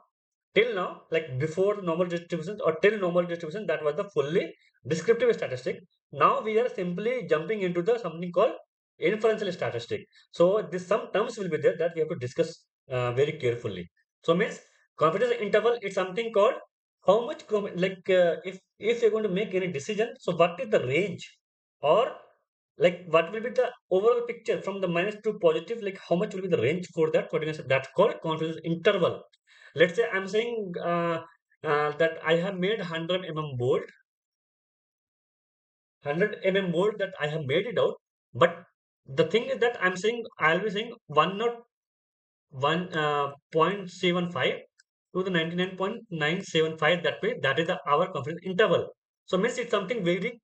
like before normal distribution or till normal distribution, that was the fully descriptive statistic. Now we are simply jumping into the something called inferential statistic. So this some terms will be there that we have to discuss very carefully. So means confidence interval is something called how much if you're going to make any decision, so what is the range, or like what will be the overall picture from the minus to positive, like how much will be the range for that, what you can say, that's called confidence interval. Let's say I'm saying that I have made 100 bolt, 100 mold that I have made it out. But the thing is that I'm saying I'll be saying 101.75 to the 99.975, that way that is the our confidence interval. So means it's something very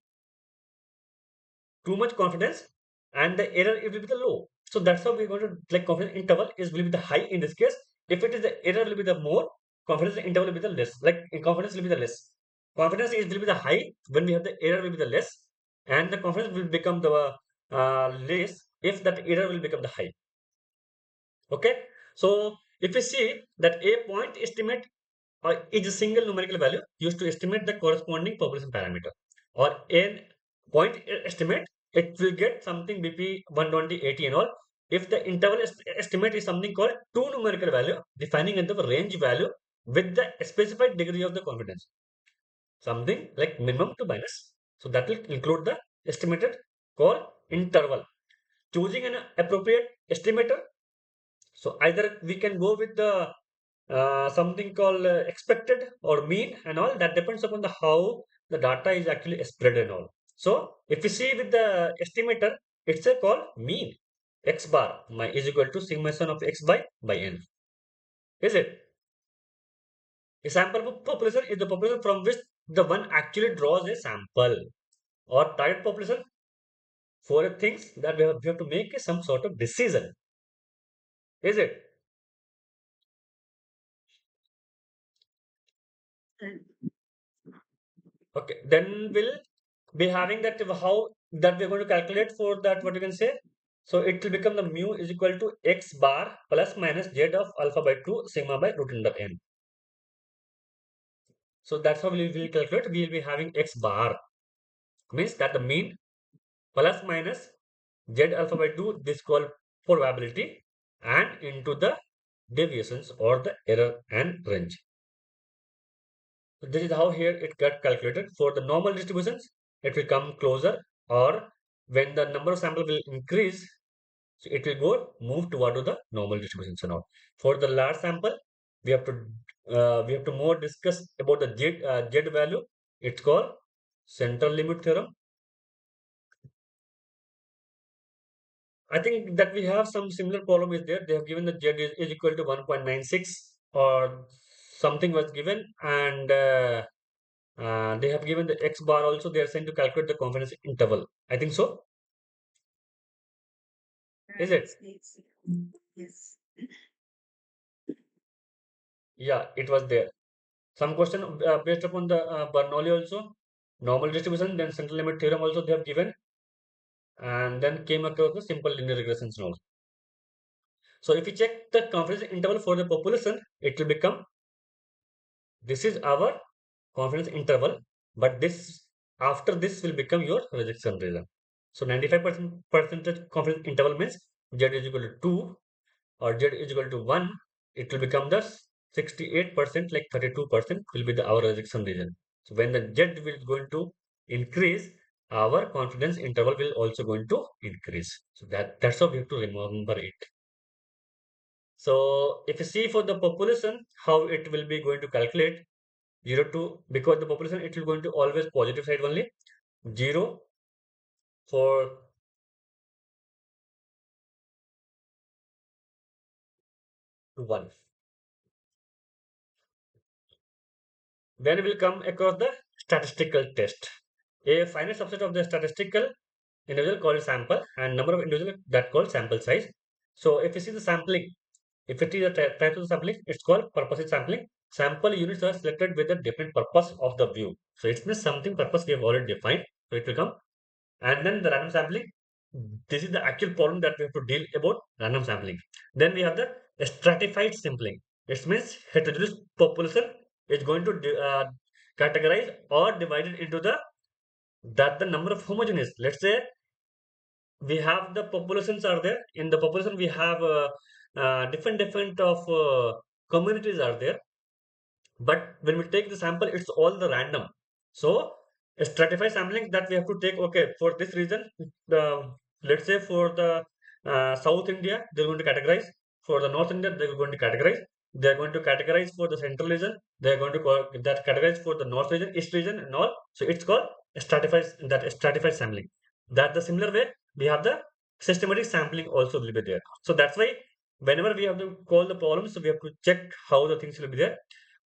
too much confidence, and the error it will be the low. So that's how we're going to, like, confidence interval is will be the high in this case. If it is the error will be the more, confidence interval will be the less, like confidence will be the less. Confidence is will be the high when we have the error will be the less, and the confidence will become the less if that error will become the high. Okay, so if we see that a point estimate is a single numerical value used to estimate the corresponding population parameter, or n point estimate, it will get something BP 120, 80 and all. If the interval estimate is something called two numerical value defining the range value with the specified degree of the confidence, something like minimum to minus. So that will include the estimated called interval. Choosing an appropriate estimator, so either we can go with the something called expected or mean and all, that depends upon the how the data is actually spread and all. So if we see with the estimator, it's a called mean. X bar my is equal to summation of x by n. Is it? A sample population is the population from which the one actually draws a sample, or target population for things that we have to make some sort of decision. Is it? Okay, then we'll be having that how that we're going to calculate for that, what you can say. So it will become the mu is equal to x bar plus minus z of alpha by 2 sigma by root under n. So that's how we will calculate. We will be having x bar means that the mean plus minus z alpha by 2, this called probability, and into the deviations or the error and range. So this is how here it got calculated. For the normal distributions, it will come closer, or when the number of sample will increase, so it will go move toward to the normal distributions and all. For the large sample, we have to more discuss about the z value. It's called central limit theorem. I think that we have some similar problem is there. They have given the z is equal to 1.96 or something was given, and they have given the X bar also. They are saying to calculate the confidence interval. I think so. Is it? States. Yes. Yeah, it was there. Some question based upon the Bernoulli also. Normal distribution, then central limit theorem also they have given, and then came across the simple linear regressions and all. So if you check the confidence interval for the population, it will become, this is our confidence interval, but this after this will become your rejection region. So 95% percentage confidence interval means z is equal to 2 or z is equal to 1, it will become the 68%, like 32% will be the our rejection region. So when the z will going to increase, our confidence interval will also going to increase. So that's how we have to remember it. So if you see for the population, how it will be going to calculate 0 to, because the population it will going to always positive side only, 0 for 1. Then we will come across the statistical test. A finite subset of the statistical individual called sample and number of individual that called sample size. So if you see the sampling, if it is a type of sampling, it's called purposive sampling. Sample units are selected with a different purpose of the view. So it means something purpose we have already defined. So it will come. And then the random sampling. This is the actual problem that we have to deal about random sampling. Then we have the stratified sampling. It means heterogeneous population is going to categorize or divided into the that the number of homogeneous. Let's say we have the populations are there. In the population we have different of communities are there, but when we take the sample it's all the random. So a stratified sampling that we have to take, okay, for this region, the let's say for the south India they're going to categorize, for the north India they're going to categorize, They are going to categorize for the central region. They are going to call that categorize for the north region, east region, and all. So it's called stratified sampling. That the similar way we have the systematic sampling also will be there. So that's why whenever we have to call the problems, so we have to check how the things will be there.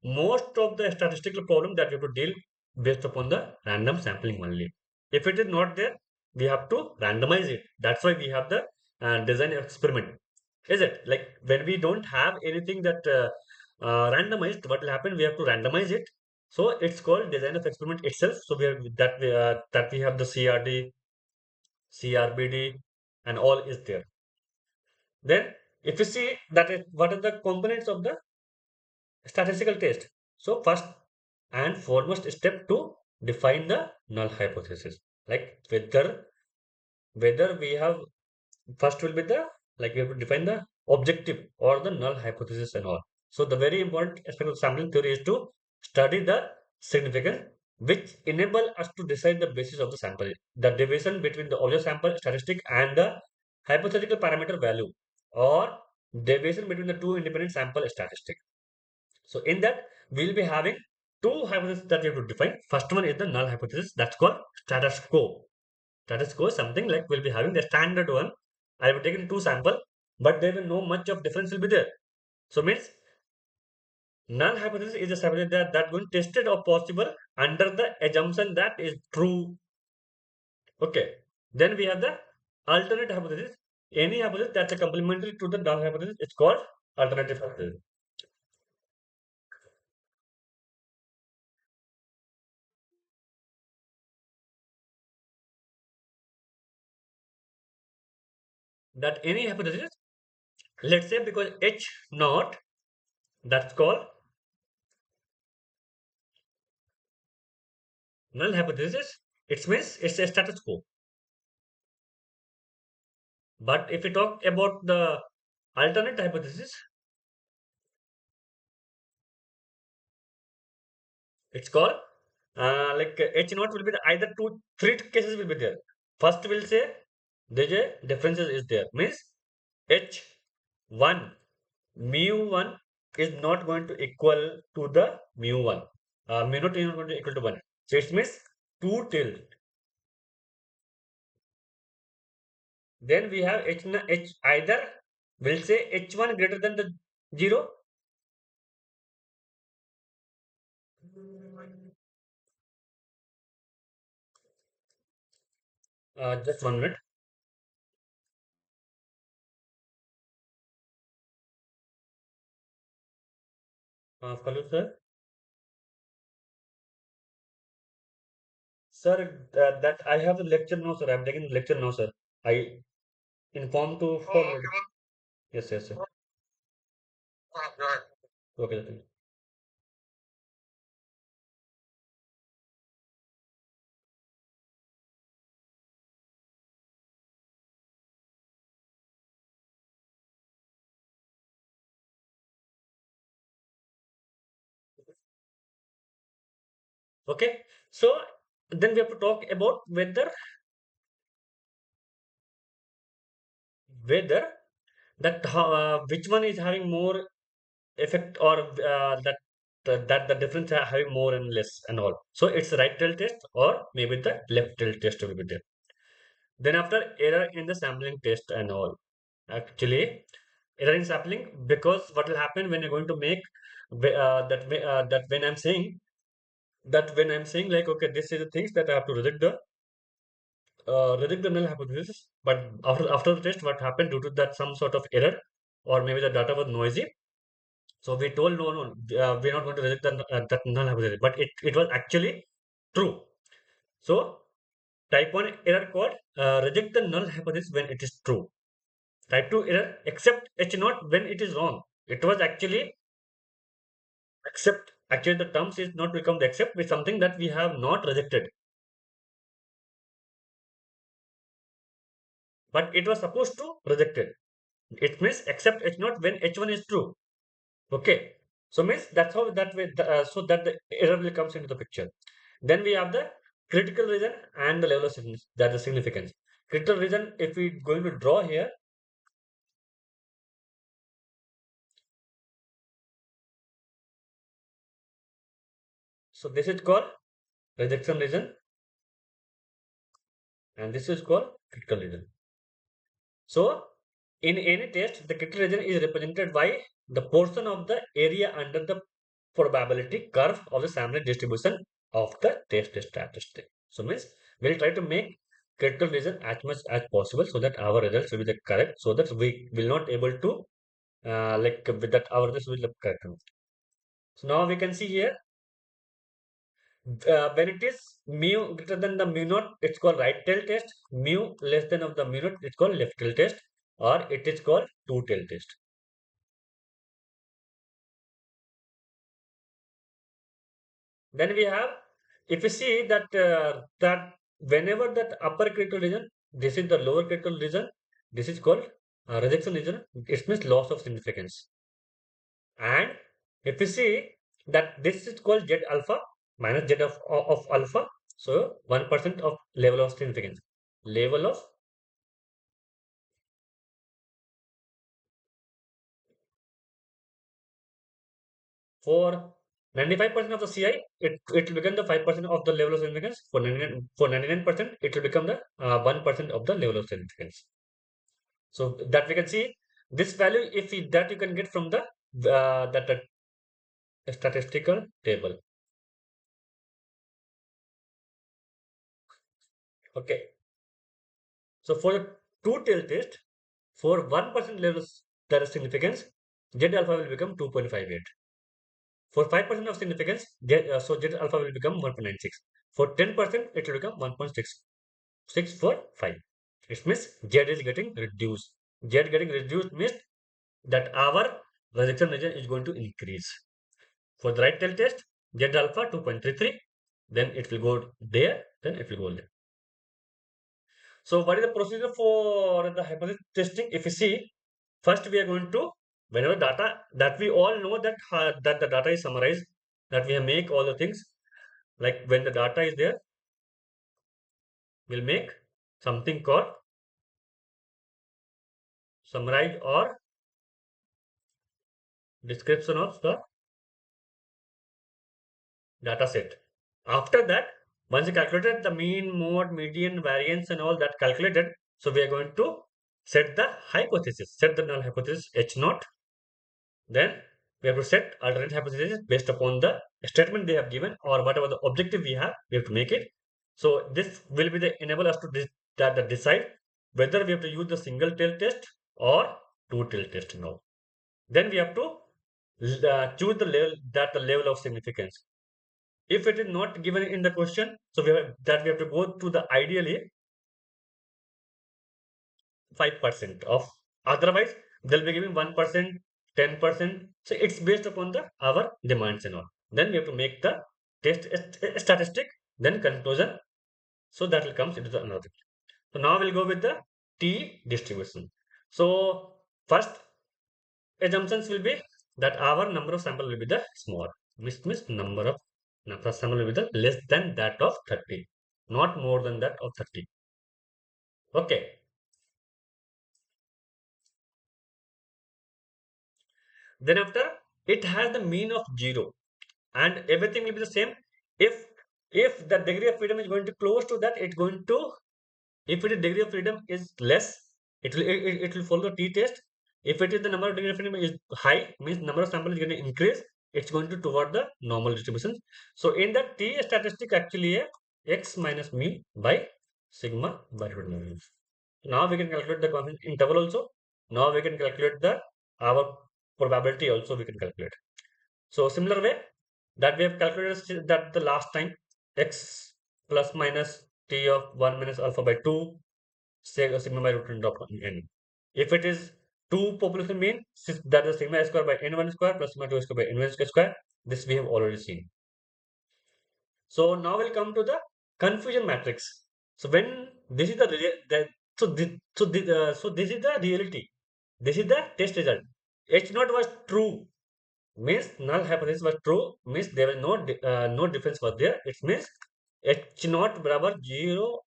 Most of the statistical problem that we have to deal based upon the random sampling only. If it is not there, we have to randomize it. That's why we have the design experiment. Is it like when we don't have anything that randomized, what will happen? We have to randomize it. So it's called design of experiment itself. So we have that we have the CRD, CRBD, and all is there. Then if you see that what are the components of the statistical test? So first and foremost step to define the null hypothesis. Like whether we have first will be the like we have to define the objective or the null hypothesis and all. So the very important aspect of sampling theory is to study the significance which enable us to decide the basis of the sample. The division between the object sample statistic and the hypothetical parameter value or deviation between the two independent sample statistic. So in that we'll be having two hypotheses that we have to define. First one is the null hypothesis that's called status quo. Status quo is something like we'll be having the standard one. I have taken two sample, but there will no much of difference will be there. So means null hypothesis is a hypothesis that going tested or possible under the assumption that is true. Okay. Then we have the alternate hypothesis. Any hypothesis that's a complementary to the null hypothesis is called alternative hypothesis. That any hypothesis, let's say because H naught, that's called null hypothesis. It means it's a status quo. But if we talk about the alternate hypothesis, it's called like H naught will be the either two, three cases will be there. First, we'll say there's a differences is there. Means H1 mu1 is not going to equal to the mu1. Mu not is not going to equal to 1. So it means 2 till. Then we have H either we'll say H1 greater than the 0. Just 1 minute. Follow, sir. Sir, that I have the lecture now, sir. I'm taking the lecture now, sir. I informed to for yes, yes, sir. Okay, okay. Okay. So then we have to talk about whether that which one is having more effect or that the difference are having more and less and all. So it's right tail test or maybe the left tail test will be there. Then after error in the sampling test and all. Actually, error in sampling because what will happen when you're going to make that when I'm saying like okay this is the things that I have to reject the null hypothesis. But after the test, what happened due to that some sort of error or maybe the data was noisy. So we told no, we're not going to reject that null hypothesis, but it was actually true. So type 1 error code reject the null hypothesis when it is true. Type 2 error accept H naught when it is wrong. It was actually accept. Actually, the terms is not become the accept with something that we have not rejected, but it was supposed to reject it. It means accept H naught when H1 is true. Okay. So means that's how that way so that the error will comes into the picture. Then we have the critical region and the level of significance. That is significance. Critical region, if we going to draw here, So this is called rejection region, and this is called critical region. So in any test, the critical region is represented by the portion of the area under the probability curve of the sampling distribution of the test statistic. So means we'll try to make critical region as much as possible so that our results will be the correct, so that we will not able to like with that our results will be correct. So now we can see here when it is mu greater than the mu naught, it's called right tail test. Mu less than of the mu naught, it's called left tail test, or it is called two tail test. Then we have, if you see that that whenever that upper critical region, this is the lower critical region, this is called rejection region. It means loss of significance. And if you see that this is called Z alpha minus Z of alpha, so 1% of level of significance. Level of for 95% of the CI, it will become the 5% of the level of significance. For 99%, it will become the 1% of the level of significance. So that we can see this value, if we, that you can get from the that statistical table. Okay. So for the two tail test, for 1% levels there is significance, Z alpha will become 2.58. For 5% of significance, so Z alpha will become 1.96. For 10%, it will become 1.6 for 5. It means Z is getting reduced. Z getting reduced means that our rejection region is going to increase. For the right tail test, Z alpha 2.33, then it will go there, then it will go there. So what is the procedure for the hypothesis testing? If you see, first we are going to, whenever data, that we all know that that the data is summarized, that we make all the things, like when the data is there, we'll make something called summarize or description of the data set. After that, once you calculated the mean, mode, median, variance, and all that calculated, so we are going to set the hypothesis, set the null hypothesis H naught. Then we have to set alternate hypothesis based upon the statement they have given or whatever the objective we have, we have to make it. So this will be the enable us to decide whether we have to use the single tail test or two tail test now. Then we have to choose the level, that the level of significance. If it is not given in the question, so we have to go to the ideally 5% of, otherwise they'll be giving 1%, 10%. So it's based upon the our demands and all. Then we have to make the test statistic, then conclusion. So that will come into the another. So now we'll go with the T distribution. So first assumptions will be that our number of sample will be the small. Means number of sample will be the less than that of 30, not more than that of 30. Okay. Then after, it has the mean of 0 and everything will be the same. If the degree of freedom is going to close to that, it's going to, if it is degree of freedom is less, it will follow the t test. If it is the number of degree of freedom is high, means number of samples is going to increase, it's going to toward the normal distribution. So in the t statistic actually x minus mu by sigma by root mu. Now we can calculate the confidence interval also. Now we can calculate the our probability also we can calculate. So similar way that we have calculated that the last time x plus minus t of 1 minus alpha by 2 say sigma by root of n. If it is 2 population mean, that is sigma square by n1 square plus sigma 2 square by n1 square. This we have already seen. So now we'll come to the confusion matrix. So when this is so this is the reality. This is the test result. H naught was true, means null hypothesis was true, means there was no difference was there. It means H naught barabar 0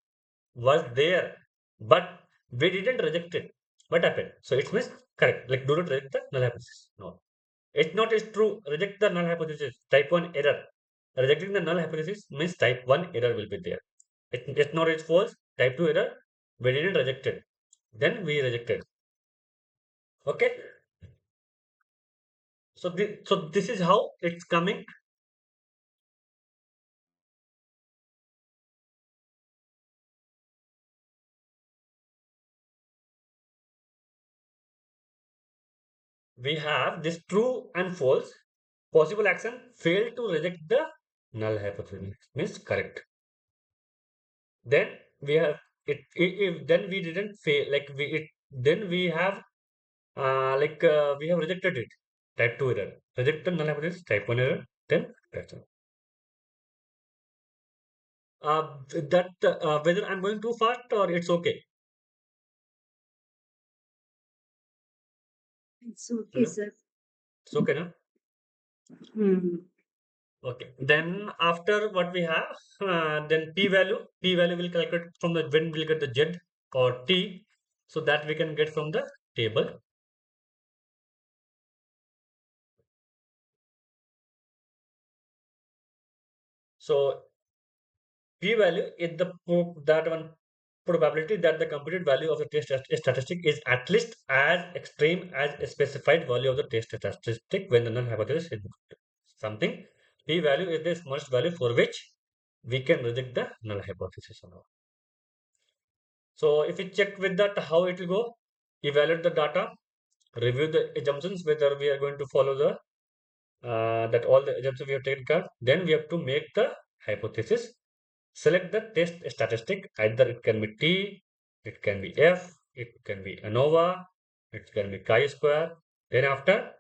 was there, but we didn't reject it. What happened? So it means correct. Like do not reject the null hypothesis. No. H naught is true. Reject the null hypothesis. Type 1 error. Rejecting the null hypothesis means type 1 error will be there. It's not it's false. Type 2 error, we didn't reject it. Then we rejected. Okay. So this is how it's coming. We have this true and false. Possible action failed to reject the null hypothesis means correct. Then we have if then we didn't fail like we it then we have we have rejected it. Type 2 error. Reject the null hypothesis, type 1 error, then that's all. That whether I'm going too fast or it's okay. It's okay, Hello? sir. It's okay now. Hmm. Okay. Then after what we have, then p value will calculate from the when we'll get the z or t, so that we can get from the table. So p-value is the that one probability that the computed value of the test statistic is at least as extreme as a specified value of the test statistic when the null hypothesis is something. P-value is the smallest value for which we can reject the null hypothesis or not. So if we check with that, how it will go? Evaluate the data, review the assumptions whether we are going to follow the that all the assumptions we have taken care. Then we have to make the hypothesis. Select the test statistic. Either it can be T, it can be F, it can be ANOVA, it can be chi-square. Then after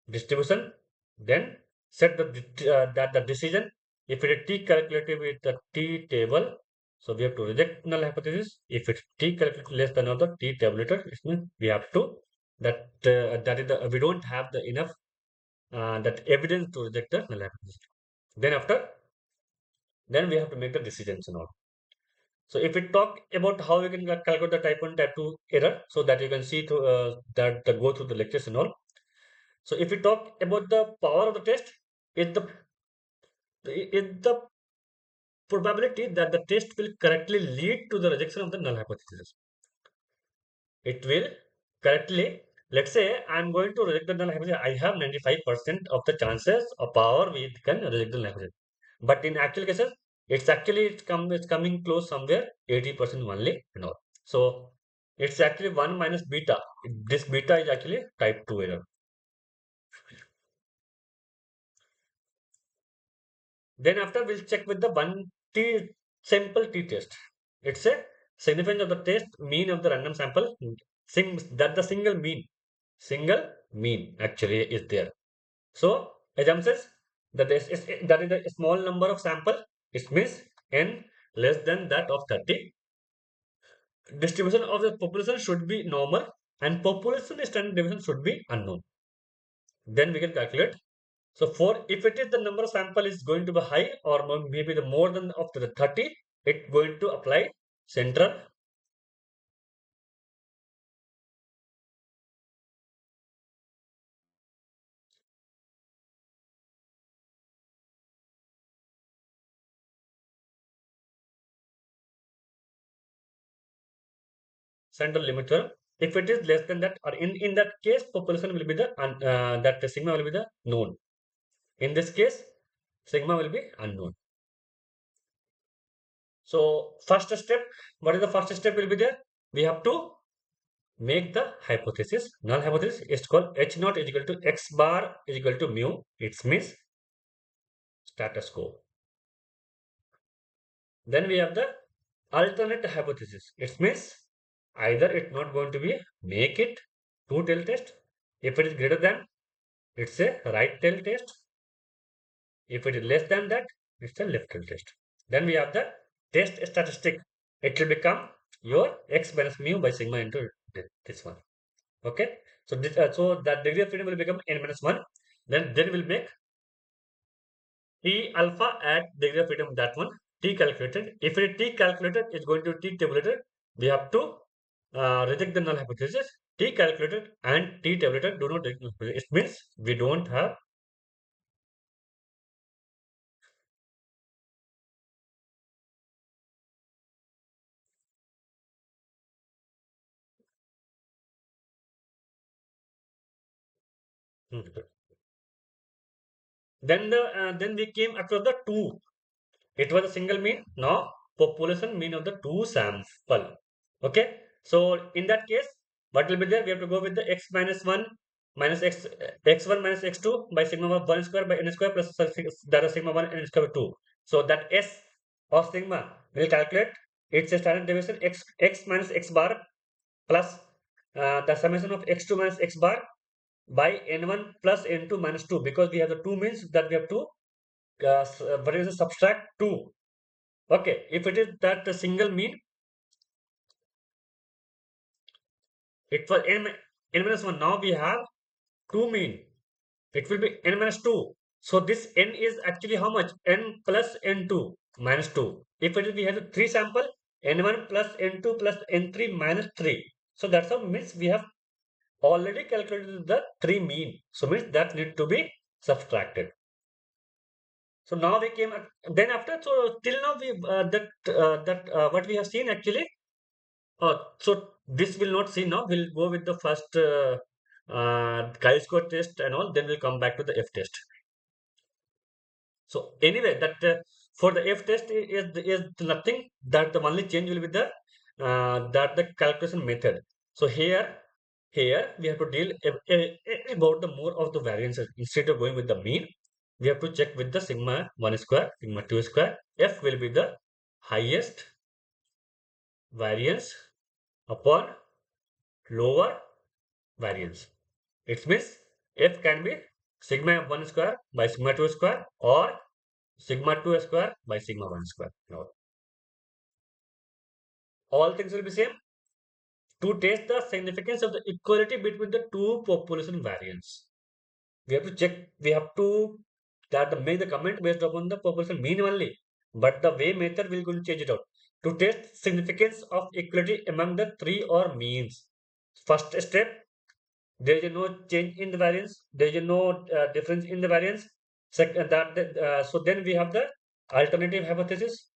distribution, then set that the decision. If it is T calculated with the T table, so we have to reject null hypothesis. If it's T calculated less than other T tabulated, it means we have to that is the we don't have the enough that evidence to reject the null hypothesis. Then after, then we have to make the decisions and all. So if we talk about how we can calculate the type 1, type 2 error, so that you can see through go through the lectures and all. So if we talk about the power of the test, is the probability that the test will correctly lead to the rejection of the null hypothesis. It will correctly, let's say I'm going to reject the null hypothesis. I have 95% of the chances of power we can reject the null hypothesis. But in actual cases, it's coming close somewhere 80% only and all. So it's actually 1 minus beta. This beta is actually type 2 error. Then after we'll check with the one t sample t test. It's a significance of the test mean of the random sample. That the single mean actually is there. So assumptions that that is a small number of sample. It means n less than that of 30. Distribution of the population should be normal and population standard deviation should be unknown. Then we can calculate. So for if it is the number of sample is going to be high or maybe the more than of the 30, it going to apply central limit theorem. If it is less than that or in that case population will be the that the sigma will be the known. In this case sigma will be unknown. So first step, what is the first step will be there? We have to make the hypothesis. Null hypothesis is called H naught is equal to X bar is equal to mu. It means status quo. Then we have the alternate hypothesis. It means either it's not going to be make it two tail test. If it is greater than, it's a right tail test. If it is less than that, it's a left tail test. Then we have the test statistic. It will become your x minus mu by sigma into this one. Okay. So that degree of freedom will become n minus 1. Then we'll make T alpha at degree of freedom that one T calculated. If it is T calculated, it's going to T tabulated. We have to reject the null hypothesis. T calculated and T tabulated do not reject null hypothesis. It means we don't have Hmm. Then we came across the two. It was a single mean. Now population mean of the two sample. Okay. So in that case, what will be there? We have to go with the x minus one minus x1 minus x2 by sigma of 1 square by n square plus that is sigma 1 n square 2. So that s of sigma will calculate its standard deviation x minus x bar plus the summation of x2 minus x bar by n1 plus n2 minus 2, because we have the two means that we have to what is the subtract 2. Okay, if it is that a single mean, it was n minus 1. Now we have two mean. It will be n minus 2. So this n is actually how much? N plus n2 minus 2. If it is, we have three sample, n1 plus n2 plus n3 minus 3. So that's how means we have already calculated the three mean. So means that need to be subtracted. So now we came then after. So till now we what we have seen actually. So this will not see now. We'll go with the first chi-square test and all. Then we'll come back to the F test. So anyway, that for the F test is nothing. That the only change will be the that the calculation method. So here we have to deal about the more of the variances instead of going with the mean. We have to check with the sigma 1 square, sigma 2 square. F will be the highest variance upon lower variance. It means F can be sigma 1 square by sigma 2 square or sigma 2 square by sigma 1 square. No. All things will be same. To test the significance of the equality between the two population variance, we have to check, we have to make the comment based upon the population mean only. But the way method will going to change it out. To test significance of equality among the three or means. First step, there is no change in the variance, there is no difference in the variance. Second, so then we have the alternative hypothesis.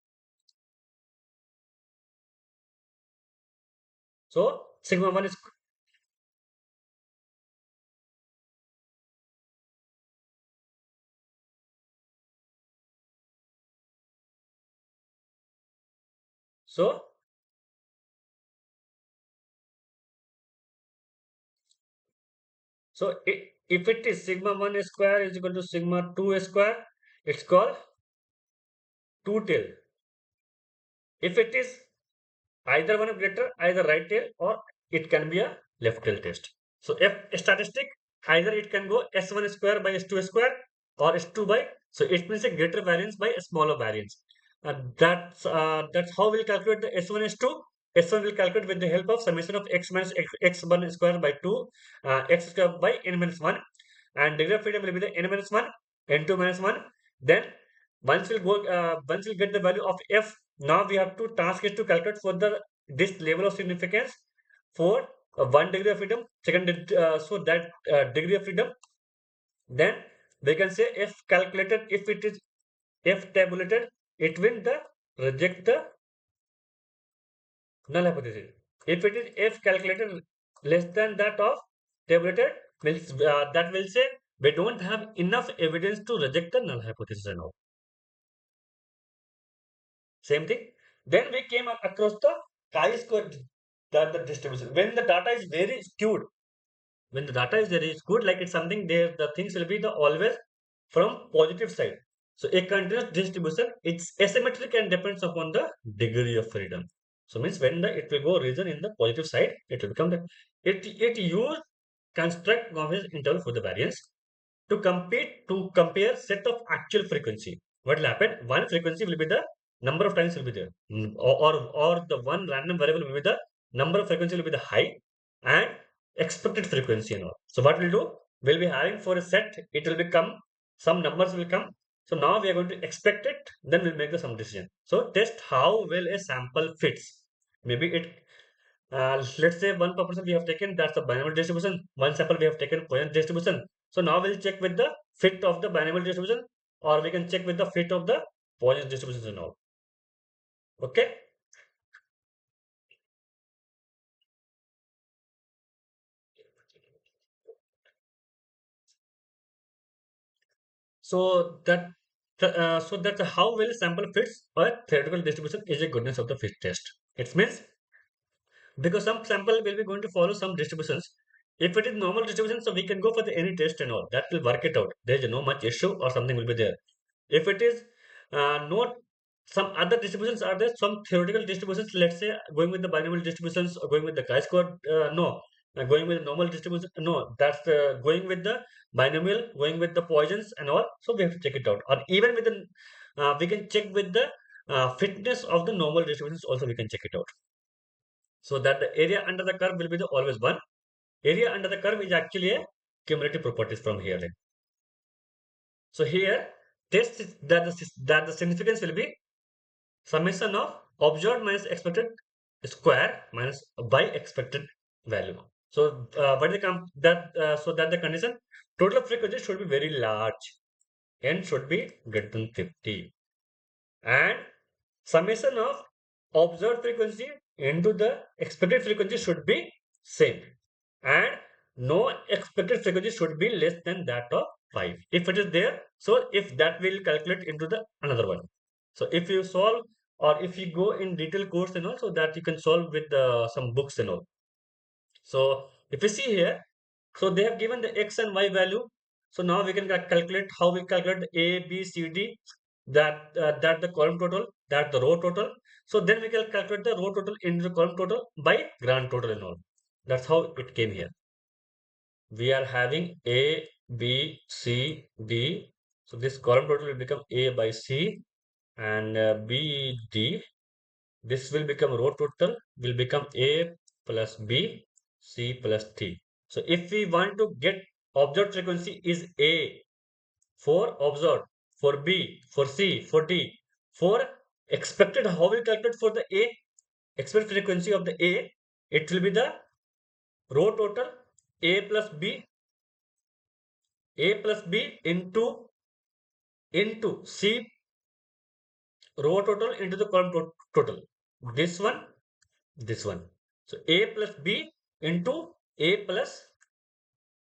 So sigma 1 is, so if it is sigma 1 square is equal to sigma 2 square, it's called two tail. If it is either one greater, either right tail or it can be a left tail test. So if statistic, either it can go s1 square by s2 square or s2 by, so it means a greater variance by a smaller variance. That's how we'll calculate the s1 s2. S1 will calculate with the help of summation of x minus x1 square by 2, x square by n minus 1, and degree of freedom will be the n minus 1, n2 minus 1. Then once we'll get the value of f, now we have to task is to calculate for the this level of significance for one degree of freedom, so that degree of freedom. Then we can say if calculated, if it is if tabulated, it will the reject the null hypothesis. If it is if calculated less than that of tabulated, that will say we don't have enough evidence to reject the null hypothesis and all. Same thing. Then we came across the chi-square the distribution. When the data is very skewed, like it's something there, the things will be the always from positive side. So a continuous distribution, it's asymmetric and depends upon the degree of freedom. So means when the it will go region in the positive side, it will become the it use construct confidence interval for the variance to compare set of actual frequency. What will happen? One frequency will be the number of times will be there, or the one random variable will be the number of frequency will be the high and expected frequency and all. So what we'll do? We'll be having for a set, it will become some numbers will come. So now we are going to expect it, then we'll make the some decision. So test how well a sample fits. Maybe let's say 1% we have taken, that's the binomial distribution. One sample we have taken Poisson distribution. So now we'll check with the fit of the binomial distribution, or we can check with the fit of the Poisson distribution and all. Okay. So that how well sample fits a theoretical distribution is a goodness of the fit test. It means because some sample will be going to follow some distributions. If it is normal distribution, so we can go for the any test and all that will work it out. There is no much issue or something will be there. If it is not some other distributions are there, some theoretical distributions, let's say going with the binomial distributions or going with the chi-square, no. Going with normal distribution, no. That's going with the binomial, going with the Poissons and all. So we have to check it out. Or even with the, we can check with the fitness of the normal distributions. Also, we can check it out. So that the area under the curve will be the always one. Area under the curve is actually a cumulative properties from here. Like. So here, test is that the significance will be summation of observed minus expected square minus by expected value. So what they come that so that the condition total frequency should be very large and should be greater than 50, and summation of observed frequency into the expected frequency should be same, and no expected frequency should be less than that of 5 if it is there. So if that will calculate into the another one. So if you solve or if you go in detail course and also that you can solve with some books and all. So if you see here, so they have given the x and y value. So now we can calculate how we calculate the a b c d, that the column total, that the row total. So then we can calculate the row total into the column total by grand total and all. That's how it came here. We are having a b c d. So this column total will become a by c, and b d. This will become row total will become a plus b c plus t. So if we want to get observed frequency is a for observed, for b, for c, for d, for expected, how we calculate for the a expected frequency of the a, it will be the row total a plus b, into c row total into the column total. This one, this one. So a plus b into a plus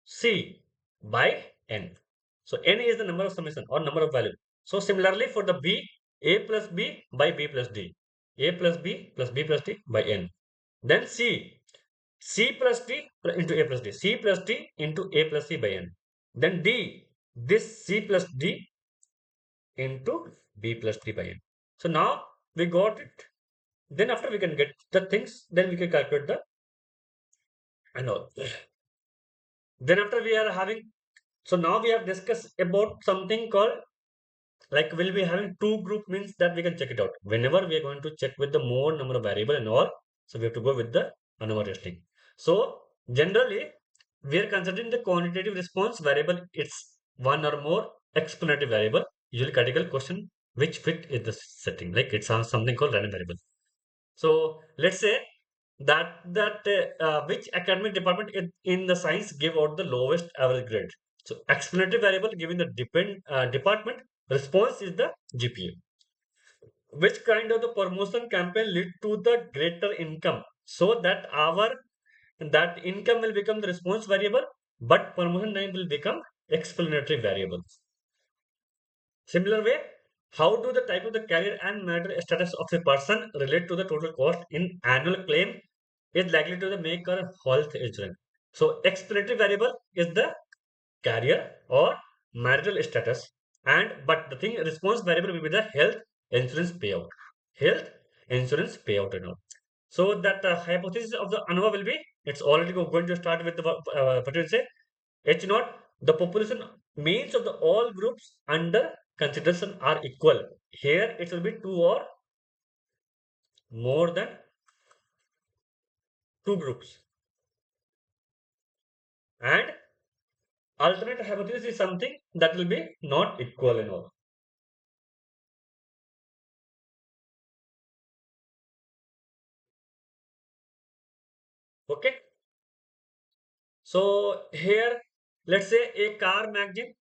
c by n. So n is the number of summation or number of value. So similarly for the b, a plus b by b plus d, a plus b plus b plus d by n. Then c plus d into a plus d, c plus d into a plus c by n. Then d, this c plus d into b plus d by n. So now we got it. Then after we can get the things, then we can calculate the and all. Then after we are having, so now we have discussed about something called like we'll be having two group means that we can check it out. Whenever we are going to check with the more number of variable and all, so we have to go with the ANOVA testing. So generally we are considering the quantitative response variable. It's one or more explanatory variable, usually critical question which fit is the setting. Like it's something called random variable. So let's say that which academic department in the science give out the lowest average grade. So explanatory variable given the department response is the GPA. Which kind of the promotion campaign lead to the greater income? So that income will become the response variable, but promotion time will become explanatory variable. Similar way, how do the type of the career and marital status of a person relate to the total cost in annual claim is likely to the make or health insurance? So explanatory variable is the career or marital status, and but the thing response variable will be the health insurance payout. Health insurance payout and all. So that hypothesis of the ANOVA will be it's already going to start with the what do you say H naught, the population means of the all groups under consideration are equal. Here it will be two or more than two groups. And alternate hypothesis is something that will be not equal in all. Okay. So here, let's say a car magazine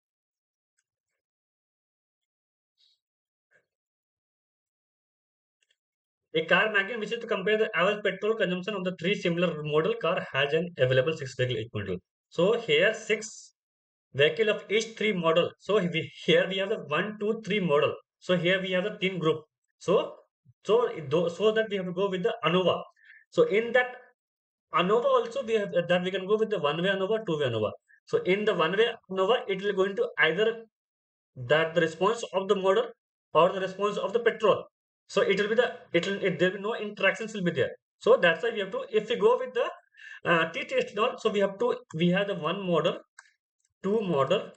which is to compare the average petrol consumption of the three similar model car has an available six vehicle equivalent. So here six vehicle of each three model. So here we have the one, two, three model. So here we have the tin group. So so that we have to go with the ANOVA. So in that ANOVA also we have that we can go with the one way ANOVA, two way ANOVA. So in the one way ANOVA, it will going to either that the response of the model or the response of the petrol. So it will be there will be no interactions will be there. So that's why we have to, if we go with the T test now, so we have the one model, two model,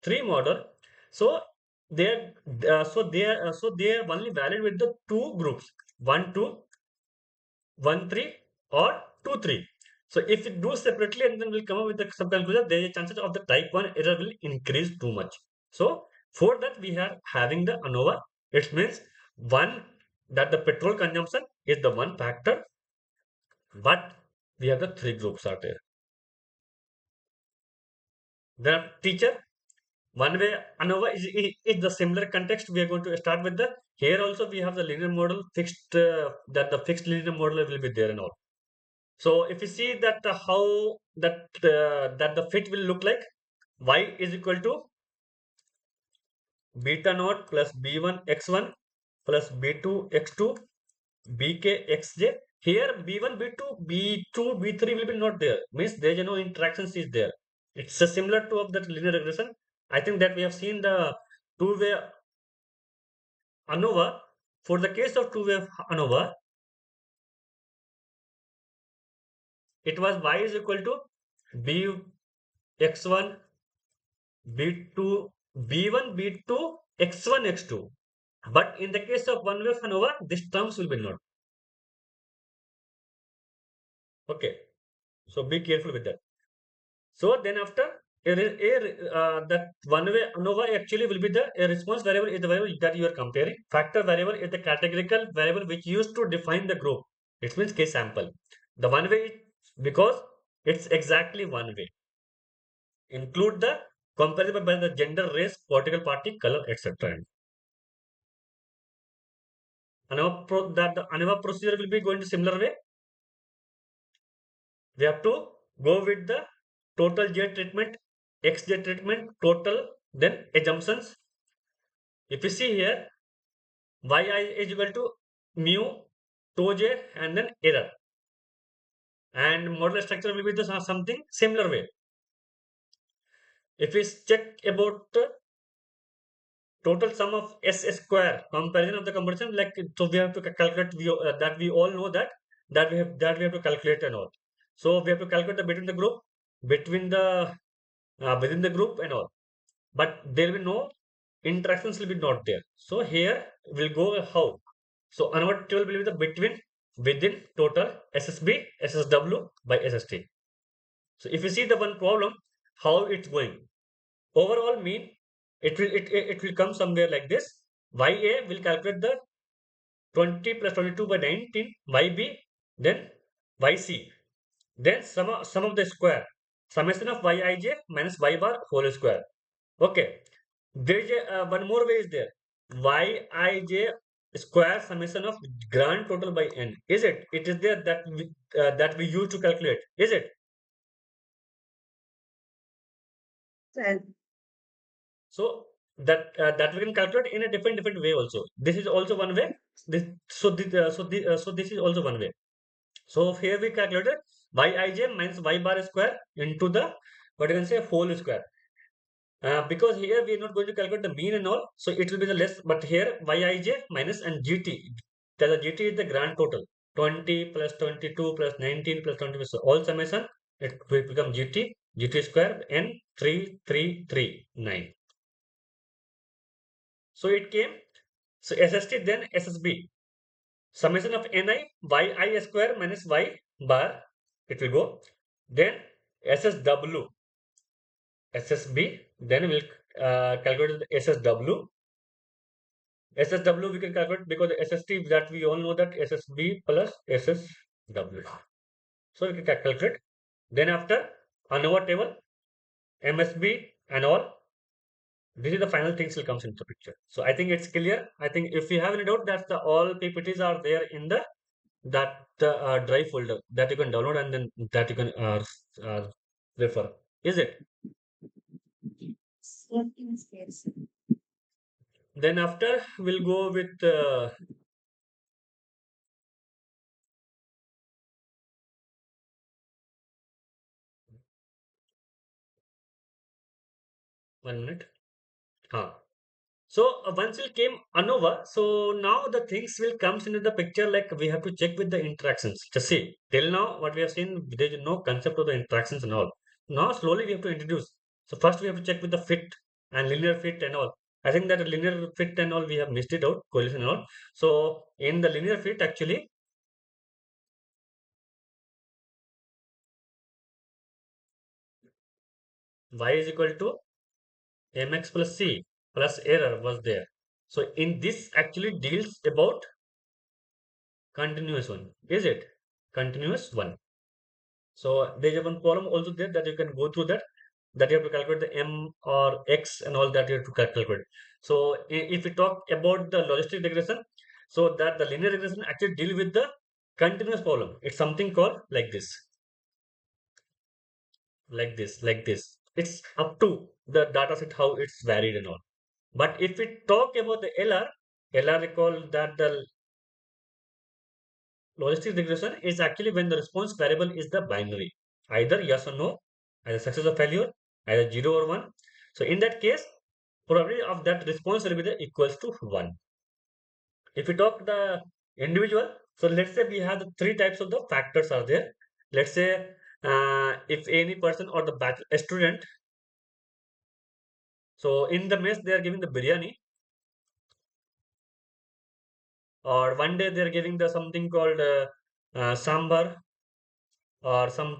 three model. So they're so they are only valid with the two groups, one two, one three, or two three. So if we do separately and then we'll come up with the some conclusion, there is a chances of the type 1 error will increase too much. So for that we are having the ANOVA. It means one, that the petrol consumption is the one factor, but we have the three groups are there. The teacher, one way ANOVA is the similar context. We are going to start with the, here also we have the linear model fixed, that the fixed linear model will be there and all. So if you see that how that the fit will look like, y is equal to beta naught plus b1 x1 plus b2 x2 bk xj. Here b1 b2 b2 b3 will be not there, means there is no interactions is there. It's similar to of that linear regression. I think that we have seen the two-way ANOVA. For the case of two-way ANOVA, it was y is equal to b x1 b2 b1 b2 x1 x2. But in the case of one way of ANOVA, these terms will be not. Okay, so be careful with that. So then after that one way ANOVA actually will be the a response variable is the variable that you are comparing. Factor variable is the categorical variable which used to define the group. It means case sample. The one way, because it's exactly one way. Include the comparison by the gender, race, political party, color, etc. That the ANOVA procedure will be going to similar way. We have to go with the total J treatment, XJ treatment, total, then assumptions. If you see here, yi is equal to mu, tau j, and then error. And model structure will be the something similar way. If we check about the total sum of S square, comparison of the comparison, like, so we have to calculate, that we all know that we have to calculate and all. So we have to calculate the between the group, between the within the group and all. But there will be no interactions will be not there. So here we'll go how. So another table will be the between, within, total, SSB, SSW by SST. So if you see the one problem, how it's going. Overall mean, it will come somewhere like this. YA will calculate the 20 plus 22 by 19, YB, then YC. Then sum of the square. Summation of Yij minus Y bar whole square. Okay. There is one more way is there. Yij square summation of grand total by n. Is it? It is there that we use to calculate. Is it? So, So that we can calculate in a different way also. This is also one way. So this is also one way. So here we calculated Yij minus Y bar square into the, what you can say, whole square. Because here we are not going to calculate the mean and all, so it will be the less. But here Yij minus and GT, the GT is the grand total. 20 plus 22 plus 19 plus 20, so all summation, it will become GT square n 3339. So it came. So SST then SSB. Summation of Ni yi square minus y bar. It will go. Then SSW. SSB. Then we'll calculate the SSW. SSW we can calculate because the SST that we all know that SSB plus SSW. So we can calculate. Then after ANOVA table, MSB and all. This is the final things will comes into the picture. So I think it's clear. I think if you have any doubt, that the all PPTs are there in the drive folder that you can download and then that you can refer. Is it? working space. Then after we'll go with 1 minute. Huh. So once it came ANOVA, so now the things will comes into the picture like we have to check with the interactions. Just see, till now what we have seen, there is no concept of the interactions and all. Now slowly we have to introduce. So first we have to check with the fit and linear fit and all. I think that linear fit and all we have missed it out, correlation and all. So in the linear fit actually, y is equal to mx plus c plus error was there. So in this actually deals about continuous one. Is it? Continuous one. So there is one problem also there that you can go through that you have to calculate the m or x and all that you have to calculate. So if we talk about the logistic regression, so that the linear regression actually deal with the continuous problem. It's something called like this, like this, like this. It's up to the data set how it's varied and all. But if we talk about the LR recall that the logistic regression is actually when the response variable is the binary, either yes or no, either success or failure, either 0 or 1. So in that case, probability of that response will be the equals to 1. If we talk the individual, so let's say we have the three types of the factors are there. Let's say if any person or the batch, a student, so in the mess they are giving the biryani, or one day they are giving the something called sambar or some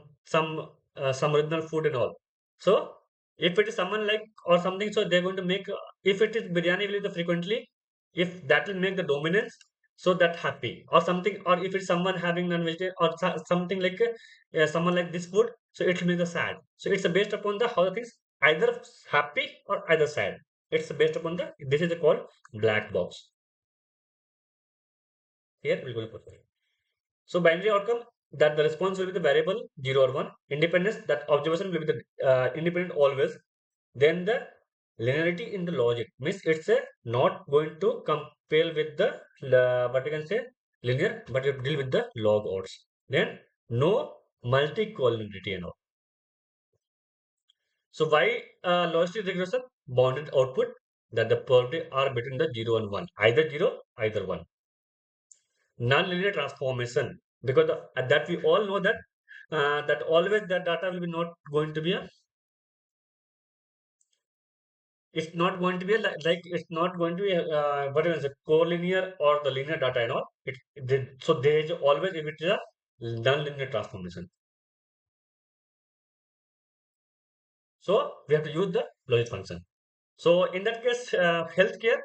original food and all. So if it is someone like or something, so they're going to make if it is biryani will be the frequently, if that will make the dominance, so that happy or something, or if it's someone having non-vegetarian or something like someone like this food, so it will be the sad. So it's based upon the how the things either happy or either sad. It's based upon the this is called black box. Here we're going to put. So binary outcome that the response will be the variable 0 or 1. Independence that observation will be the independent always. Then the linearity in the logic means it's a not going to compare with the what you can say linear, but it deal with the log odds. Then no multi-collinearity and all. So why logistic regression bounded output that the probability are between the 0 and 1, either 0 either 1. Non-linear transformation because that we all know that that always that data will be not going to be a it's not going to be a, it's not going to be a, what is it collinear or the linear data and all so there is always if it is a non-linear transformation, so we have to use the logic function. So in that case healthcare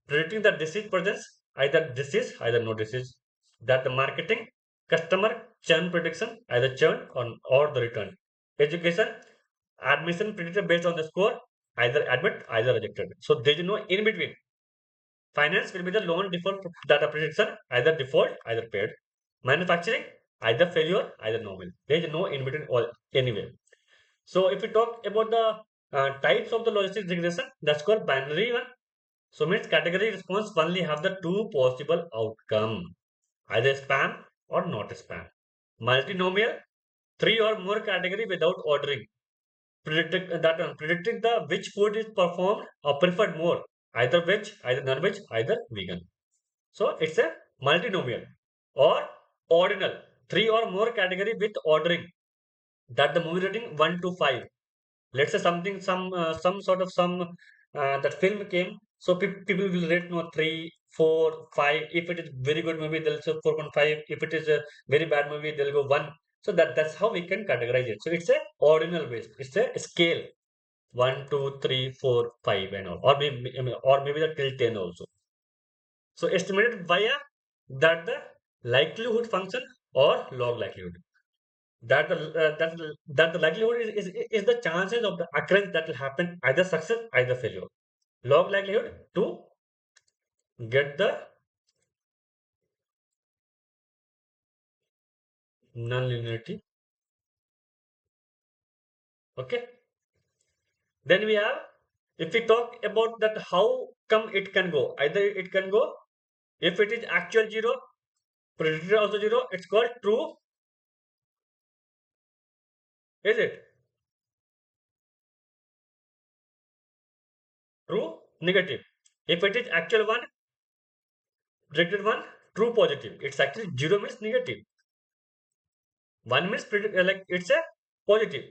predicting the disease presence, either disease, either no disease. That the marketing, customer churn prediction, either churn or the return. Education, admission predicted based on the score, either admit, either rejected. So there is no in between. Finance will be the loan default data prediction, either default, either paid. Manufacturing, either failure, either normal. There is no in between all anyway. So if we talk about the types of the logistic regression, that's called binary one. So means category response only have the two possible outcome, either spam or not spam. Multinomial, three or more category without ordering. Predicting that one, predicting the which food is performed or preferred more, either veg, either non-veg, either vegan. So it's a multinomial or ordinal, three or more category with ordering. That the movie rating 1 to 5. Let's say something some sort of some that film came, so people will rate no 3 4 5. If it is very good movie they'll say 4.5. If it is a very bad movie they'll go 1. So that's how we can categorize it. So it's a ordinal base, it's a scale 1 2 3 4 5 and all, or maybe the till 10 also. So estimated via that the likelihood function or log likelihood, that the likelihood is the chances of the occurrence that will happen either success either failure. Log likelihood to get the non-linearity. Okay, then we have If we talk about that, how come it can go? Either it can go if it is actual zero, predicted also zero. It's called true, is it? True, negative. If it is actual one, predicted one, true, positive. It's actually zero means negative. One means like it's a positive.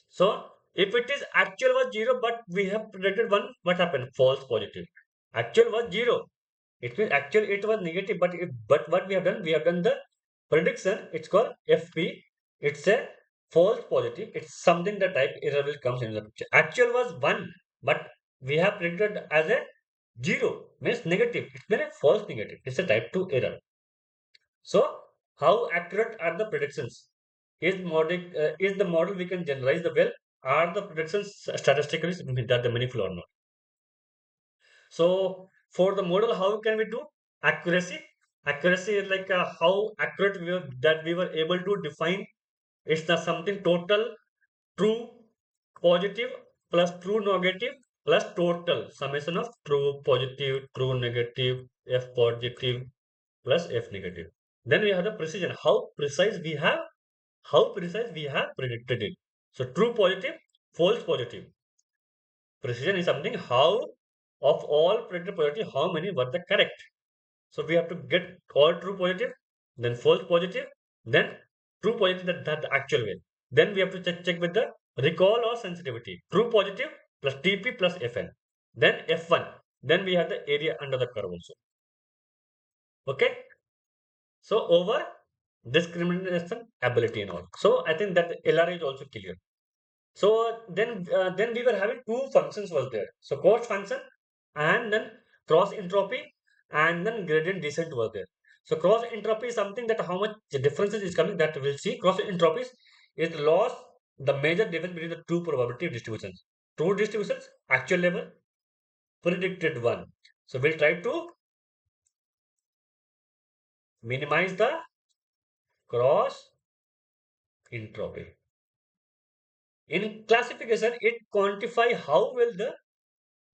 So if it is actual was zero, but we have predicted one, what happened? False positive. Actual was zero. It means actually it was negative, but what we have done? We have done the prediction. It's called FP. It's a false positive. It's something the type error will comes in the picture. Actual was one, but we have predicted as a zero means negative. It's been a false negative. It's a type 2 error. So how accurate are the predictions? Is the model we can generalize the well? Are the predictions statistically that the meaningful or not? So for the model, how can we do accuracy? Accuracy is like how accurate that we were able to define. It's the something total true positive plus true negative plus total summation of true positive, true negative, F positive plus F negative. Then we have the precision. How precise we have predicted it. So true positive, false positive. Precision is something how of all predicted positive, how many were the correct. So we have to get all true positive, then false positive, then true positive that the actual way. Then we have to check with the recall or sensitivity. True positive plus TP plus FN. Then F1. Then we have the area under the curve also. Okay. So over discrimination ability and all. So I think that LR is also clear. So then we were having two functions was there. So cost function and then cross entropy and then gradient descent was there. So cross entropy is something that how much the differences is coming that we'll see. Cross entropy is the loss, the major difference between the two probability distributions. True distributions, actual level, predicted one. So we'll try to minimize the cross entropy. In classification, it quantify how well the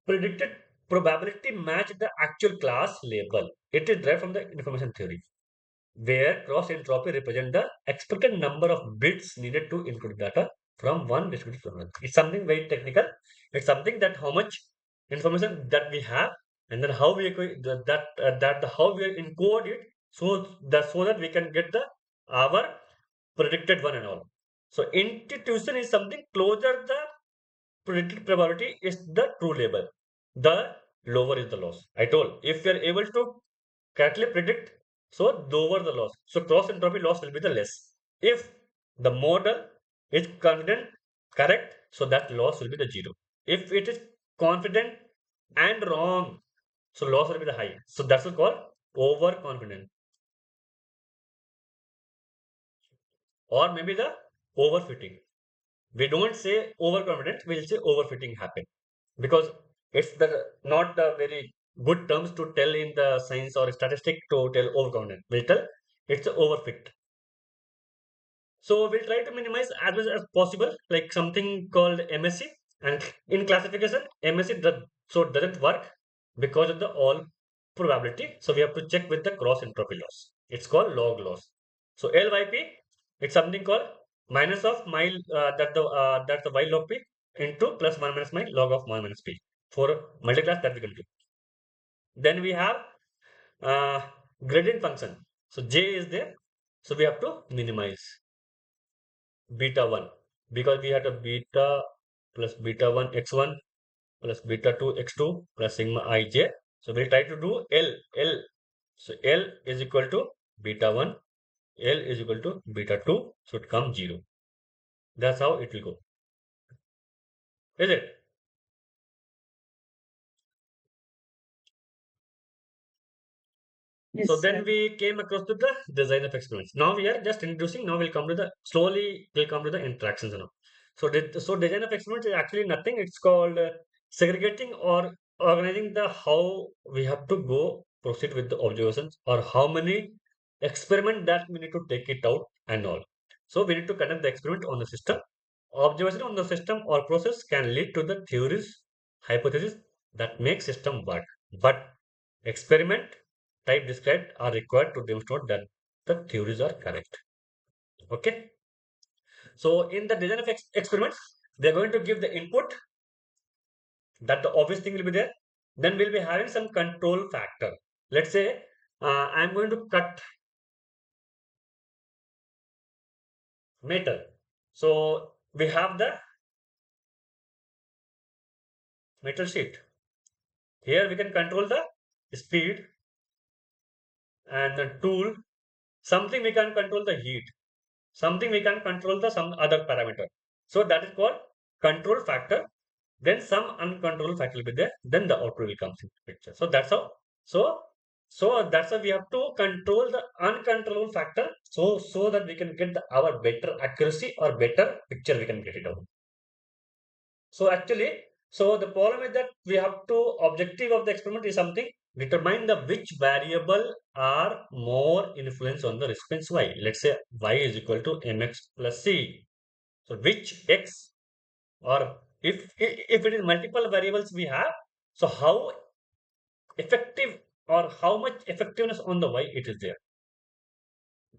predicted probability match the actual class label. It is derived from the information theory, where cross entropy represents the expected number of bits needed to encode data from one distributed to another. It's something very technical. It's something that how much information that we have, and then how we that how we encode it, so that we can get the our predicted one and all. So institution is something closer the predicted probability is the true label. The lower is the loss. I told if we are able to correctly predict, so lower the loss. So cross entropy loss will be the less. If the model is confident, correct, so that loss will be the zero. If it is confident and wrong, so loss will be the high. So that's called overconfident or maybe the overfitting. We don't say overconfidence, we'll say overfitting happen because it's the not the very good terms to tell in the science or statistic to tell overconfidence. We'll tell it's a overfit. So we'll try to minimize as much as possible, like something called MSC. And in classification, MSC doesn't work because of the all probability. So we have to check with the cross entropy loss. It's called log loss. So LYP, it's something called minus of my that's the y log p into plus 1 minus my log of 1 minus p for multi-class that we can do. Then we have uh, gradient function. So J is there. So we have to minimize beta 1 because we had a beta plus beta 1 x1 plus beta 2 x2 plus sigma ij. So we'll try to do L. So L is equal to beta 1, L is equal to beta 2, so it comes 0. That's how it will go. Is it? So Yes, then sir. we came across to the design of experiments. Now we are just introducing. Now we'll come to the slowly. We'll come to the interactions now. So design of experiments is actually nothing. It's called segregating or organizing the how we have to go proceed with the observations or how many experiment that we need to take it out and all. So we need to conduct the experiment on the system. Observation on the system or process can lead to the theories hypothesis that makes system work, but experiment type described are required to demonstrate that the theories are correct. Okay. So in the design of experiments, they're going to give the input that the obvious thing will be there. Then we'll be having some control factor. Let's say I'm going to cut metal. So we have the metal sheet. Here we can control the speed and the tool. Something we can control the heat. Something we can control the some other parameter. So that is called control factor. Then some uncontrolled factor will be there. Then the output will come into picture. So that's how. So that's how we have to control the uncontrollable factor. So that we can get our better accuracy or better picture we can get it out. So actually, so the problem is that we have to objective of the experiment is something determine the which variable are more influence on the response y. Let's say y is equal to mx plus c. So which x or if it is multiple variables we have, so how effective or how much effectiveness on the y it is there.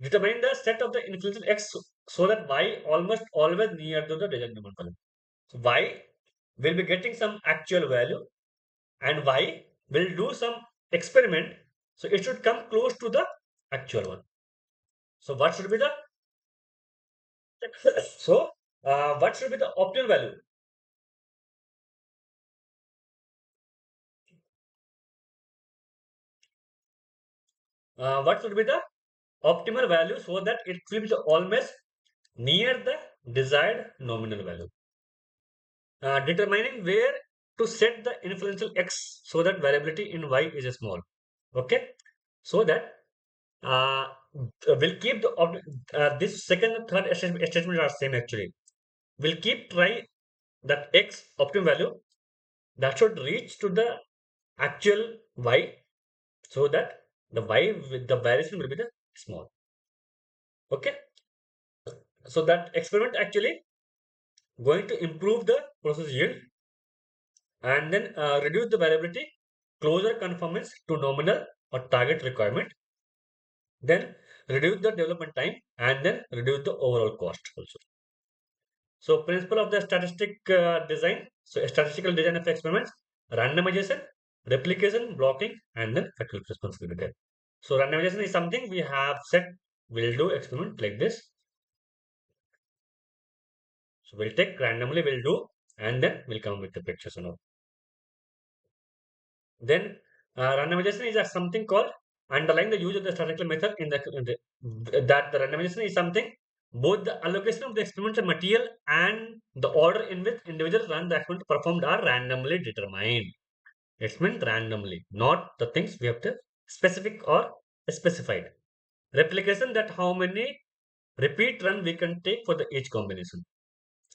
Determine the set of the influence x so that y almost always near to the desired number. So y will be getting some actual value and y will do some experiment. So it should come close to the actual one. So what should be the what should be the optimal value? What should be the optimal value so that it will be almost near the desired nominal value. Determining where to set the influential x so that variability in y is small. Okay, so that uh, we'll keep the this second and third statement are same actually. We'll keep try that x optimum value that should reach to the actual y so that the y with the variation will be the small. Okay, so that experiment actually going to improve the process yield and then reduce the variability closer conformance to nominal or target requirement, then reduce the development time and then reduce the overall cost also. So principle of the statistic design, so statistical design of experiments, randomization, replication, blocking, and then factual responsibility. So randomization is something we have said we'll do experiment like this. So we'll take randomly, we'll do, and then we'll come with the pictures and all. Then randomization is something called underlying the use of the statistical method that the randomization is something both the allocation of the experimental material and the order in which individuals run the experiment performed are randomly determined. It's meant randomly, not the things we have to specific or specified. Replication that how many repeat run we can take for the each combination.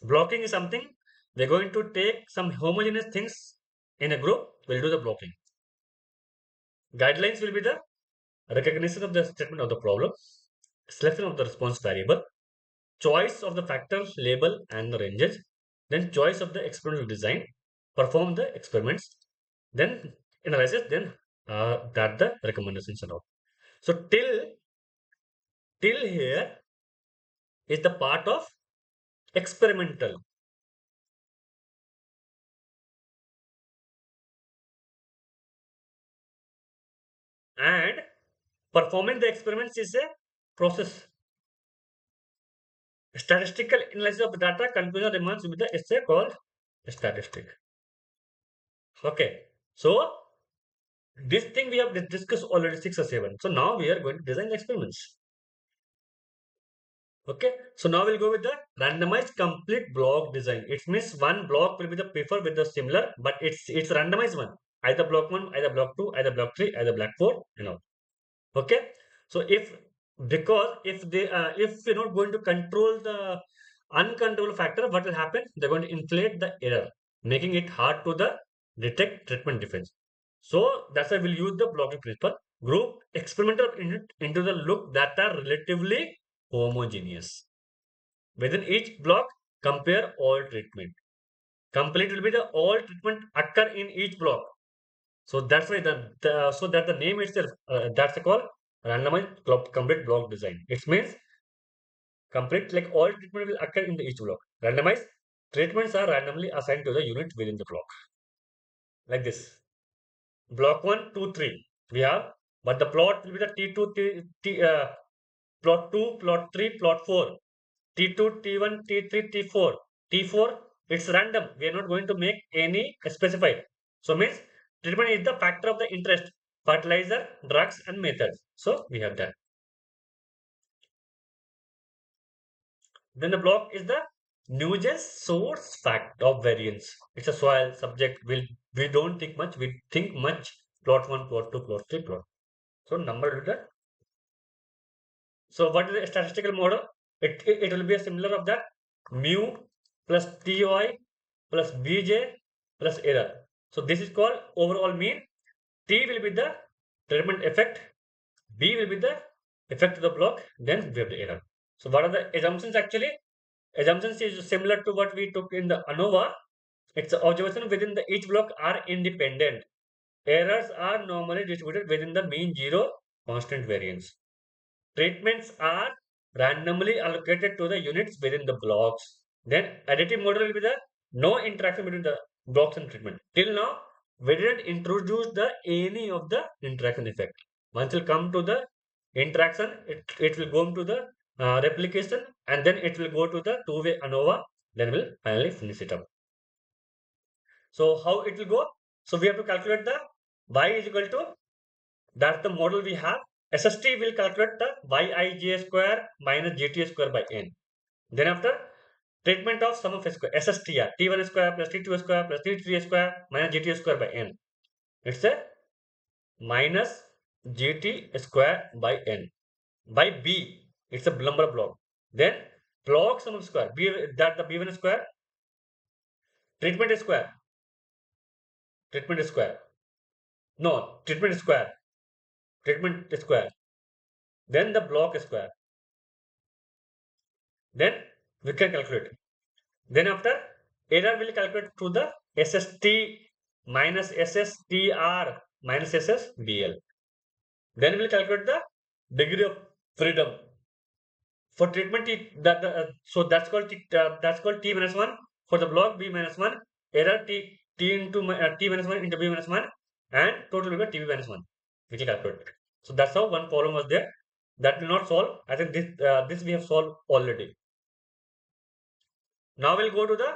Blocking is something we're going to take some homogeneous things in a group. We'll do the blocking. Guidelines will be the recognition of the statement of the problem, selection of the response variable, choice of the factor label and the ranges, then choice of the experimental design, perform the experiments, then analysis, then that the recommendations and all. So till here is the part of experimental, and performing the experiments is a process. Statistical analysis of the data, conclusion remarks with the essay called statistic. Okay, so this thing we have discussed already 6 or 7. So now we are going to design the experiments. Okay, so now we'll go with the randomized complete block design. It means one block will be the preferred with the similar, but it's randomized one. Either block one, either block two, either block three, either block four. Okay, so because if you're not going to control the uncontrolled factor, what will happen? They're going to inflate the error, making it hard to the detect treatment difference. So that's why we'll use the blocking principle. Group experimental into the look that are relatively homogeneous. Within each block, compare all treatment. Complete will be the all treatment occur in each block. So that's why so that the name itself, that's called randomized complete block design. It means complete, like all treatment will occur in the each block. Randomized treatments are randomly assigned to the unit within the block, like this. Block 1, 2, 3. We have, but the plot will be the T2, plot 2, plot 3, plot 4. T2, T1, T3, T4. T4, it's random. We are not going to make any specified. So means treatment is the factor of the interest. Fertilizer, drugs, and methods. So we have that. Then the block is the nuisance source fact of variance. It's a soil subject. We don't think much. We think much. Plot 1, plot 2, plot 3, plot. So number will be the. So what is the statistical model? It will be a similar of that mu plus TOI plus BJ plus error. So this is called overall mean. T will be the treatment effect. B will be the effect of the block. Then we have the error. So what are the assumptions actually? Assumptions is similar to what we took in the ANOVA. Its observation within the each block are independent. Errors are normally distributed within the mean zero constant variance. Treatments are randomly allocated to the units within the blocks. Then additive model will be the no interaction between the blocks and treatment. Till now, we didn't introduce the any of the interaction effect. Once we come to the interaction, it will go into the replication, and then it will go to the two-way ANOVA. Then we'll finally finish it up. So how it will go? So we have to calculate the y is equal to, that's the model we have. SST will calculate the yij square minus gta square by n. Then after treatment of sum of square, SSTR, t1 square plus t2 square plus t3 square minus gta square by n. It's a minus gt square by n. By b, it's a number block. Then block sum of square, b, that the b1 square, treatment square, treatment square. No, treatment square, treatment square. Then the block square. Then we can calculate. Then after error will calculate to the SST minus SSTR minus SSBL. Then we'll calculate the degree of freedom for treatment. So that's called T minus one for the block, B minus one, error T into T minus one into B minus one, and total will be TB minus one, which is calculated. So that's how one problem was there. That will not solve. I think this we have solved already. Now we'll go to the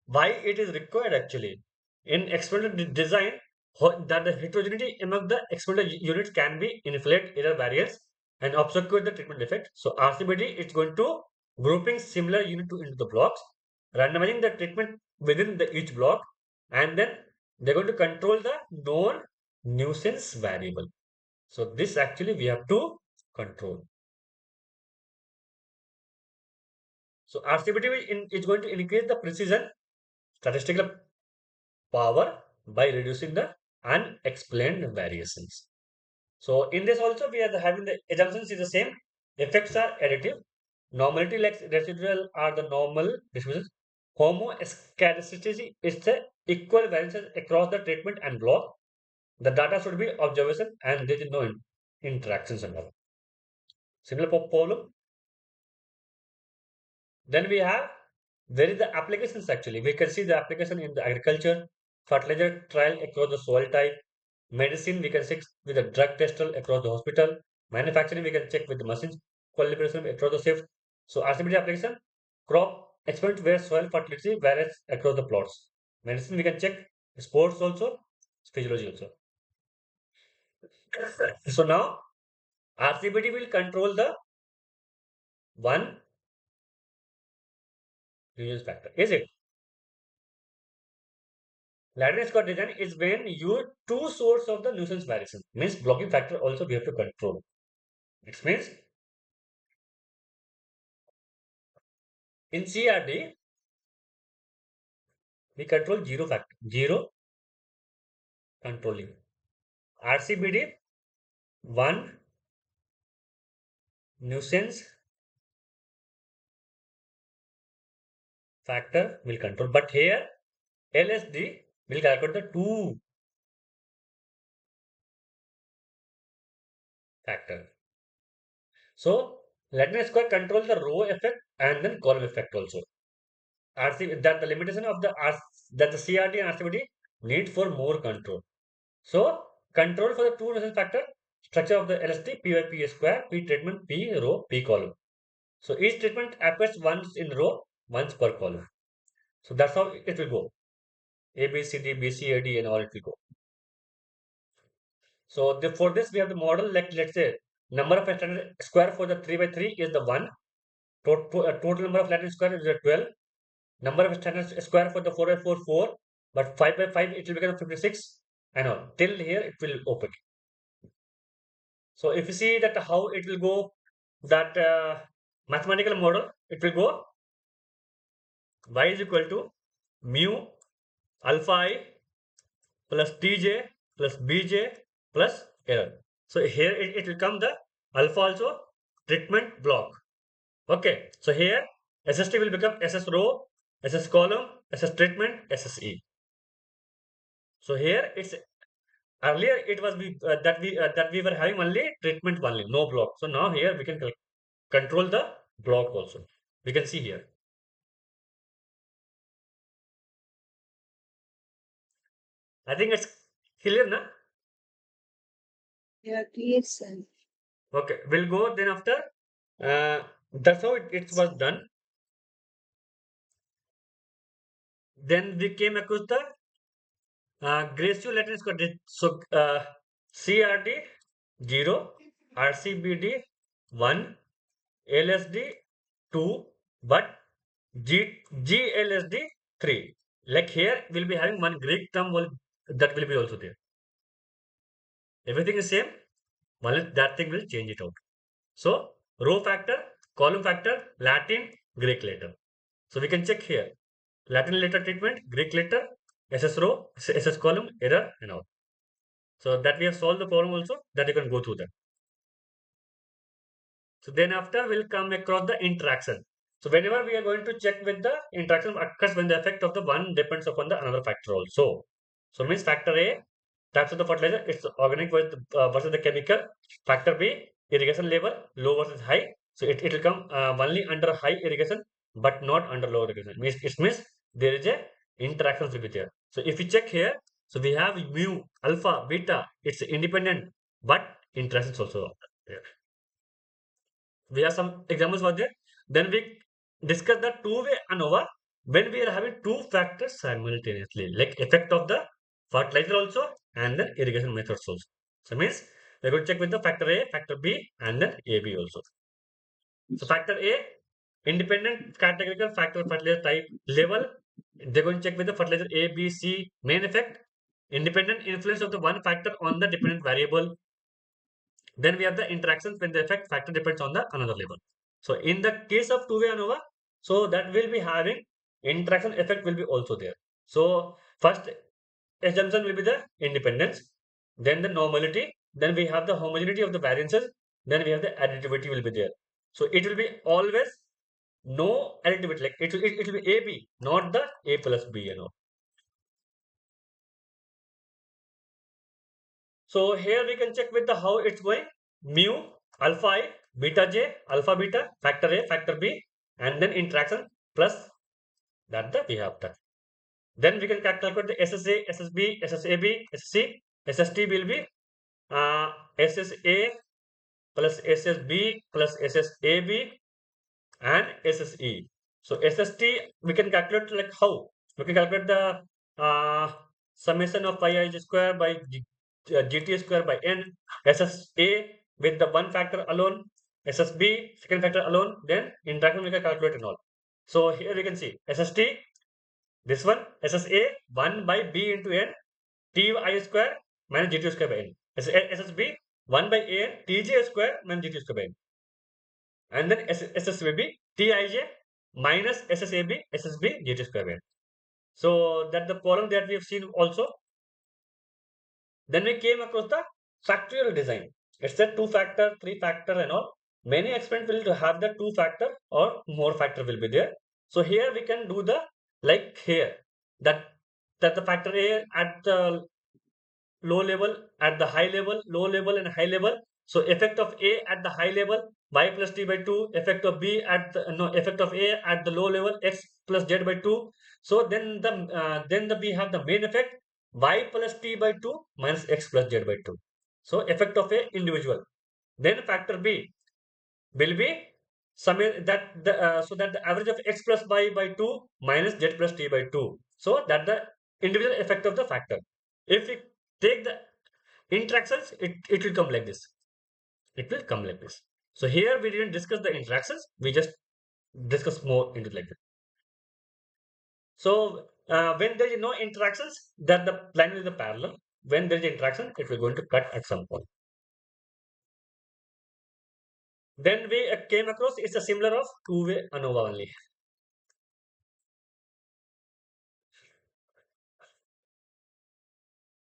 why it is required actually. In experimental design, that the heterogeneity among the experimental units can be inflate error variance and obfuscate the treatment effect. So RCBD is going to grouping similar unit to into the blocks, randomizing the treatment within the each block, and then they're going to control the known nuisance variable. So this actually we have to control. So RCBD is going to increase the precision, statistical power by reducing the unexplained variations. So in this also we are having the assumptions is the same. Effects are additive. Normality like residual are the normal distributions. Homoscedasticity is the equal variances across the treatment and block. The data should be observation and there is no interactions and all. Similar problem. Then we have where is the applications actually. We can see the application in the agriculture, fertilizer trial across the soil type, medicine we can check with the drug tester across the hospital, manufacturing we can check with the machines, qualification across the shift. So RCBD application, crop experiment where soil fertility varies across the plots. Medicine we can check, sports also, physiology also. So now RCBD will control the one nuisance factor. Is it? Ladder Scott design is when you two source of the nuisance variation. Means blocking factor also we have to control. It means in CRD we control zero factor, zero controlling. RCBD one nuisance factor will control. But here LSD will calculate the two factor. So Latin square controls the row effect and then column effect also. RC that the limitation of the that the CRT and RCBD need for more control. So control for the two resistance factor structure of the LSD P by P square, P treatment, P row, P column. So each treatment appears once in row, once per column. So that's how it will go. A, B, C, D, B, C, A, D, and all it will go. So for this we have the model like let's say number of standard square for the 3 by 3 is the 1. Total number of Latin square is the 12. Number of standard square for the 4 by 4 4. But 5 by 5 it will become 56. I know till here it will open. So if you see that how it will go, that mathematical model, it will go y is equal to mu alpha I plus tj plus bj plus error. So here it will come the alpha also treatment block. Okay. So here SST will become SS row, SS column, SS treatment, SSE. So here it's earlier it was that we were having only treatment only, no block. So now here we can control the block also. We can see here. I think it's clear now. Yeah, clear, sir. Okay, we'll go then after. That's how it was done. Then we came across the Latin square. So CRD 0, RCBD 1, LSD 2, but GLSD 3. Like here, we'll be having one Greek term that will be also there. Everything is same, only that thing will change it out. So row factor, column factor, Latin, Greek letter. So we can check here. Latin letter treatment, Greek letter, SS row, SS column, error, and all. So that we have solved the problem also, that you can go through that. So then after we'll come across the interaction. So whenever we are going to check with the interaction occurs when the effect of the one depends upon the another factor also. So means factor A, types of the fertilizer, it's organic versus the chemical. Factor B, irrigation level, low versus high. So it will come only under high irrigation, but not under low irrigation. It means there is a interaction will be there. So if you check here, so we have mu, alpha, beta, it's independent, but interactions also there. We have some examples for that. Then we discuss the two-way ANOVA when we are having two factors simultaneously, like effect of the fertilizer also and then irrigation methods also. So means we're going to check with the factor A, factor B, and then AB also. So factor A, independent categorical factor fertilizer type level. They're going to check with the fertilizer A, B, C main effect, independent influence of the one factor on the dependent variable. Then we have the interactions when the effect factor depends on the another level. So in the case of two-way ANOVA, so that will be having interaction effect will be also there. So first assumption will be the independence, then the normality, then we have the homogeneity of the variances, then we have the additivity will be there. So it will be always no additivity, like it will be AB, not the A plus B, So here we can check with the how it's going. Mu, alpha I, beta j, alpha beta, factor A, factor B, and then interaction plus that we have done. Then we can calculate the SSA, SSB, SSAB, SSC. SST will be SSA plus SSB plus SSAB and SSE. So SST we can calculate like how? We can calculate the summation of pi I square by GT square by n. SSA with the one factor alone, SSB second factor alone, then interaction we can calculate and all. So here we can see SST, this one SSA 1 by B into n T I square minus GT square by n. SSB 1 by a n TJ square minus GT square by n. And then SSB Tij minus SSB GT square by n. So that the problem that we have seen also. Then we came across the factorial design. It's a two factor, three factor and all. Many experiments will have the two factor or more factor will be there. So here we can do the like here that that the factor A at the low level, at the high level, low level, and high level. So effect of A at the high level, y plus t by 2. Effect of B at the no effect of A at the low level, x plus z by 2. So then we have the main effect, y plus t by 2 minus x plus z by 2. So effect of A individual. Then factor B will be sum so that the average of x plus y by 2 minus z plus t by 2. So that the individual effect of the factor. If we take the interactions, it will come like this. It will come like this. So here we didn't discuss the interactions. We just discuss more into like this. So when there is no interactions, then the line is the parallel. When there is interaction, it will going to cut at some point. Then we came across it's a similar of two-way ANOVA only.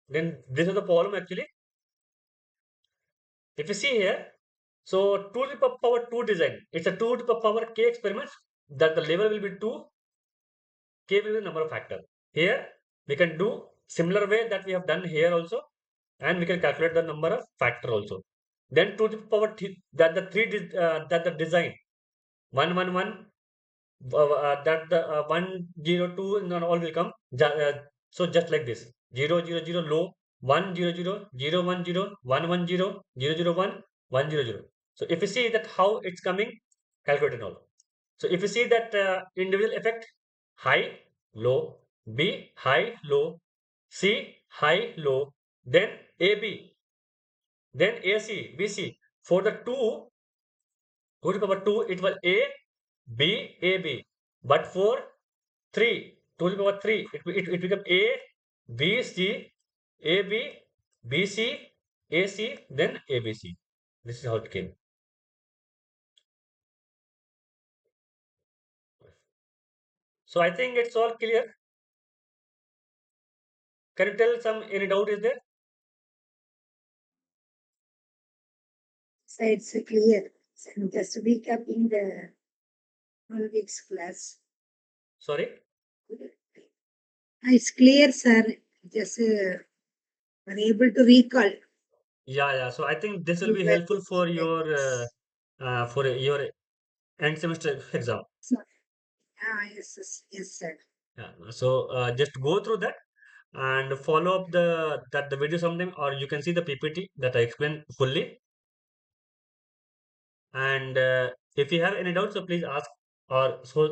Then this is the problem actually. If you see here, so 2 to the power 2 design, it's a 2 to the power k experiments that the level will be 2, k will be the number of factor. Here we can do similar way that we have done here also, and we can calculate the number of factor also. Then 2 to the power that the that the design 111 that the 102 and all will come. So just like this 000 low 100 010 110 001 100. So if you see that how it's coming, calculate it all. So if you see that individual effect, high low, B high low, C high low, then AB, then AC BC. For the 2 to the power 2, it was A B A B. But for 3, 2 to the power 3, it became A B C A B B C A C, then A B C. This is how it came. So I think it's all clear. Can you tell some any doubt is there? So it's clear. So just recapping the 1 week's class. Sorry. It's clear, sir. Just were able to recall. Yeah. So I think this will You be were helpful teaching like this. for your end semester exam. So, yes, sir. Yeah. So just go through that and follow up the video sometime, or you can see the PPT that I explained fully. And if you have any doubts, so please ask, or so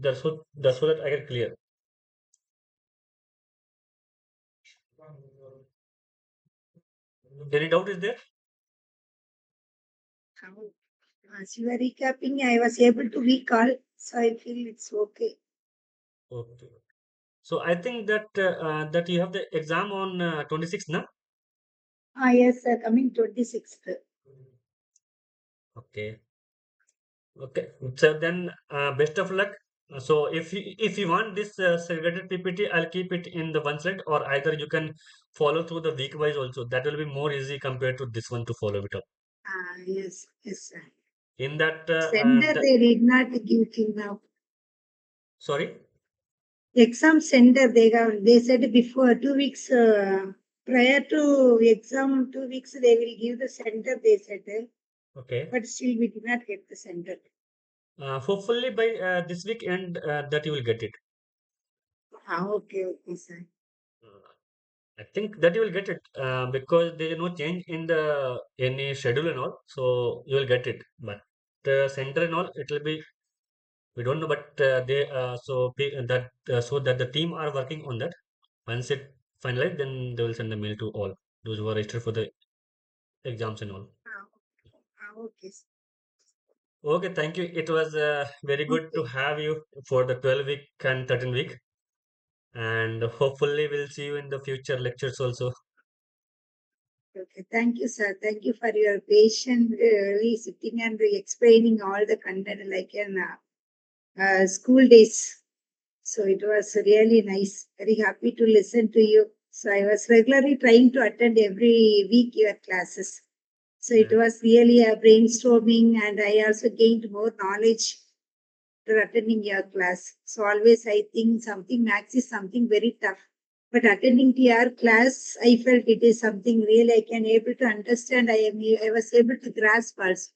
that I get clear. Any doubt is there? How- As you were recapping, I was able to recall. So I feel it's okay. Okay. So I think that that you have the exam on 26th, na? Yes, sir. Coming 26th. Okay. Okay. So then, best of luck. So if you want this segregated PPT, I'll keep it in the one slide, or either you can follow through the week wise also. That will be more easy compared to this one to follow it up. Yes, sir. In that, Sender, they did not give till now. sorry. Exam center, they said before 2 weeks prior to exam, 2 weeks they will give the center, they said, Okay. but still we did not get the center. Hopefully by this week end that you will get it. Okay, sir. Uh, I think that you will get it because there is no change in the any schedule and all, so you will get it. But the center and all, it will be we don't know, but so that the team are working on that. Once it finalized, then they will send the mail to all those who are registered for the exams and all. Ah, okay, sir. Okay, thank you. It was very good to Okay, have you for the 12 week and 13 week, and hopefully we'll see you in the future lectures also. okay. Thank you, sir. Thank you for your patience, really sitting and explaining all the content like in school days. So it was really nice. Very happy to listen to you. So I was regularly trying to attend every week your classes. So it Yeah. was really a brainstorming, and I also gained more knowledge after attending your class. So always I think something max is something very tough. But attending to your class, I felt it is something really I can able to understand. I was able to grasp also.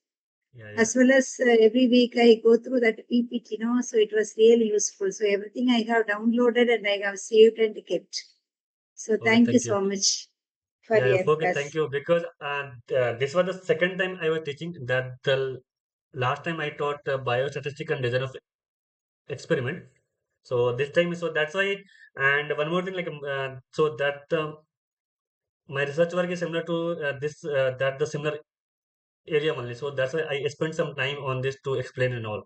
Yeah, yeah. As well as every week I go through that PPT, so it was really useful. So everything I have downloaded and I have saved and kept. So Okay, thank you thank you. so much for Yeah, yeah, your okay, thank class. you. Because this was the second time I was teaching. That the last time I taught biostatistics and design of experiment. So this time, so that's why. And one more thing, like so that my research work is similar to this that the similar area only. So that's why I spent some time on this to explain and all.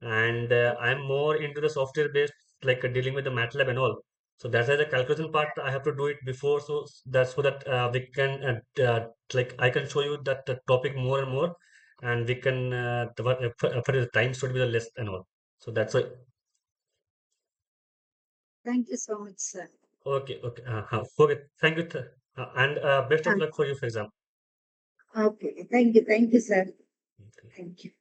And I'm more into the software based, like dealing with the MATLAB and all. So that's why the calculation part I have to do it before. So that's so that we can like I can show you that the topic more and more, and we can for the time should be the less and all. So that's why. Thank you so much, sir. Okay, okay, okay. Thank you, and best of Uh, luck for your exam. okay, thank you, sir. Thank you.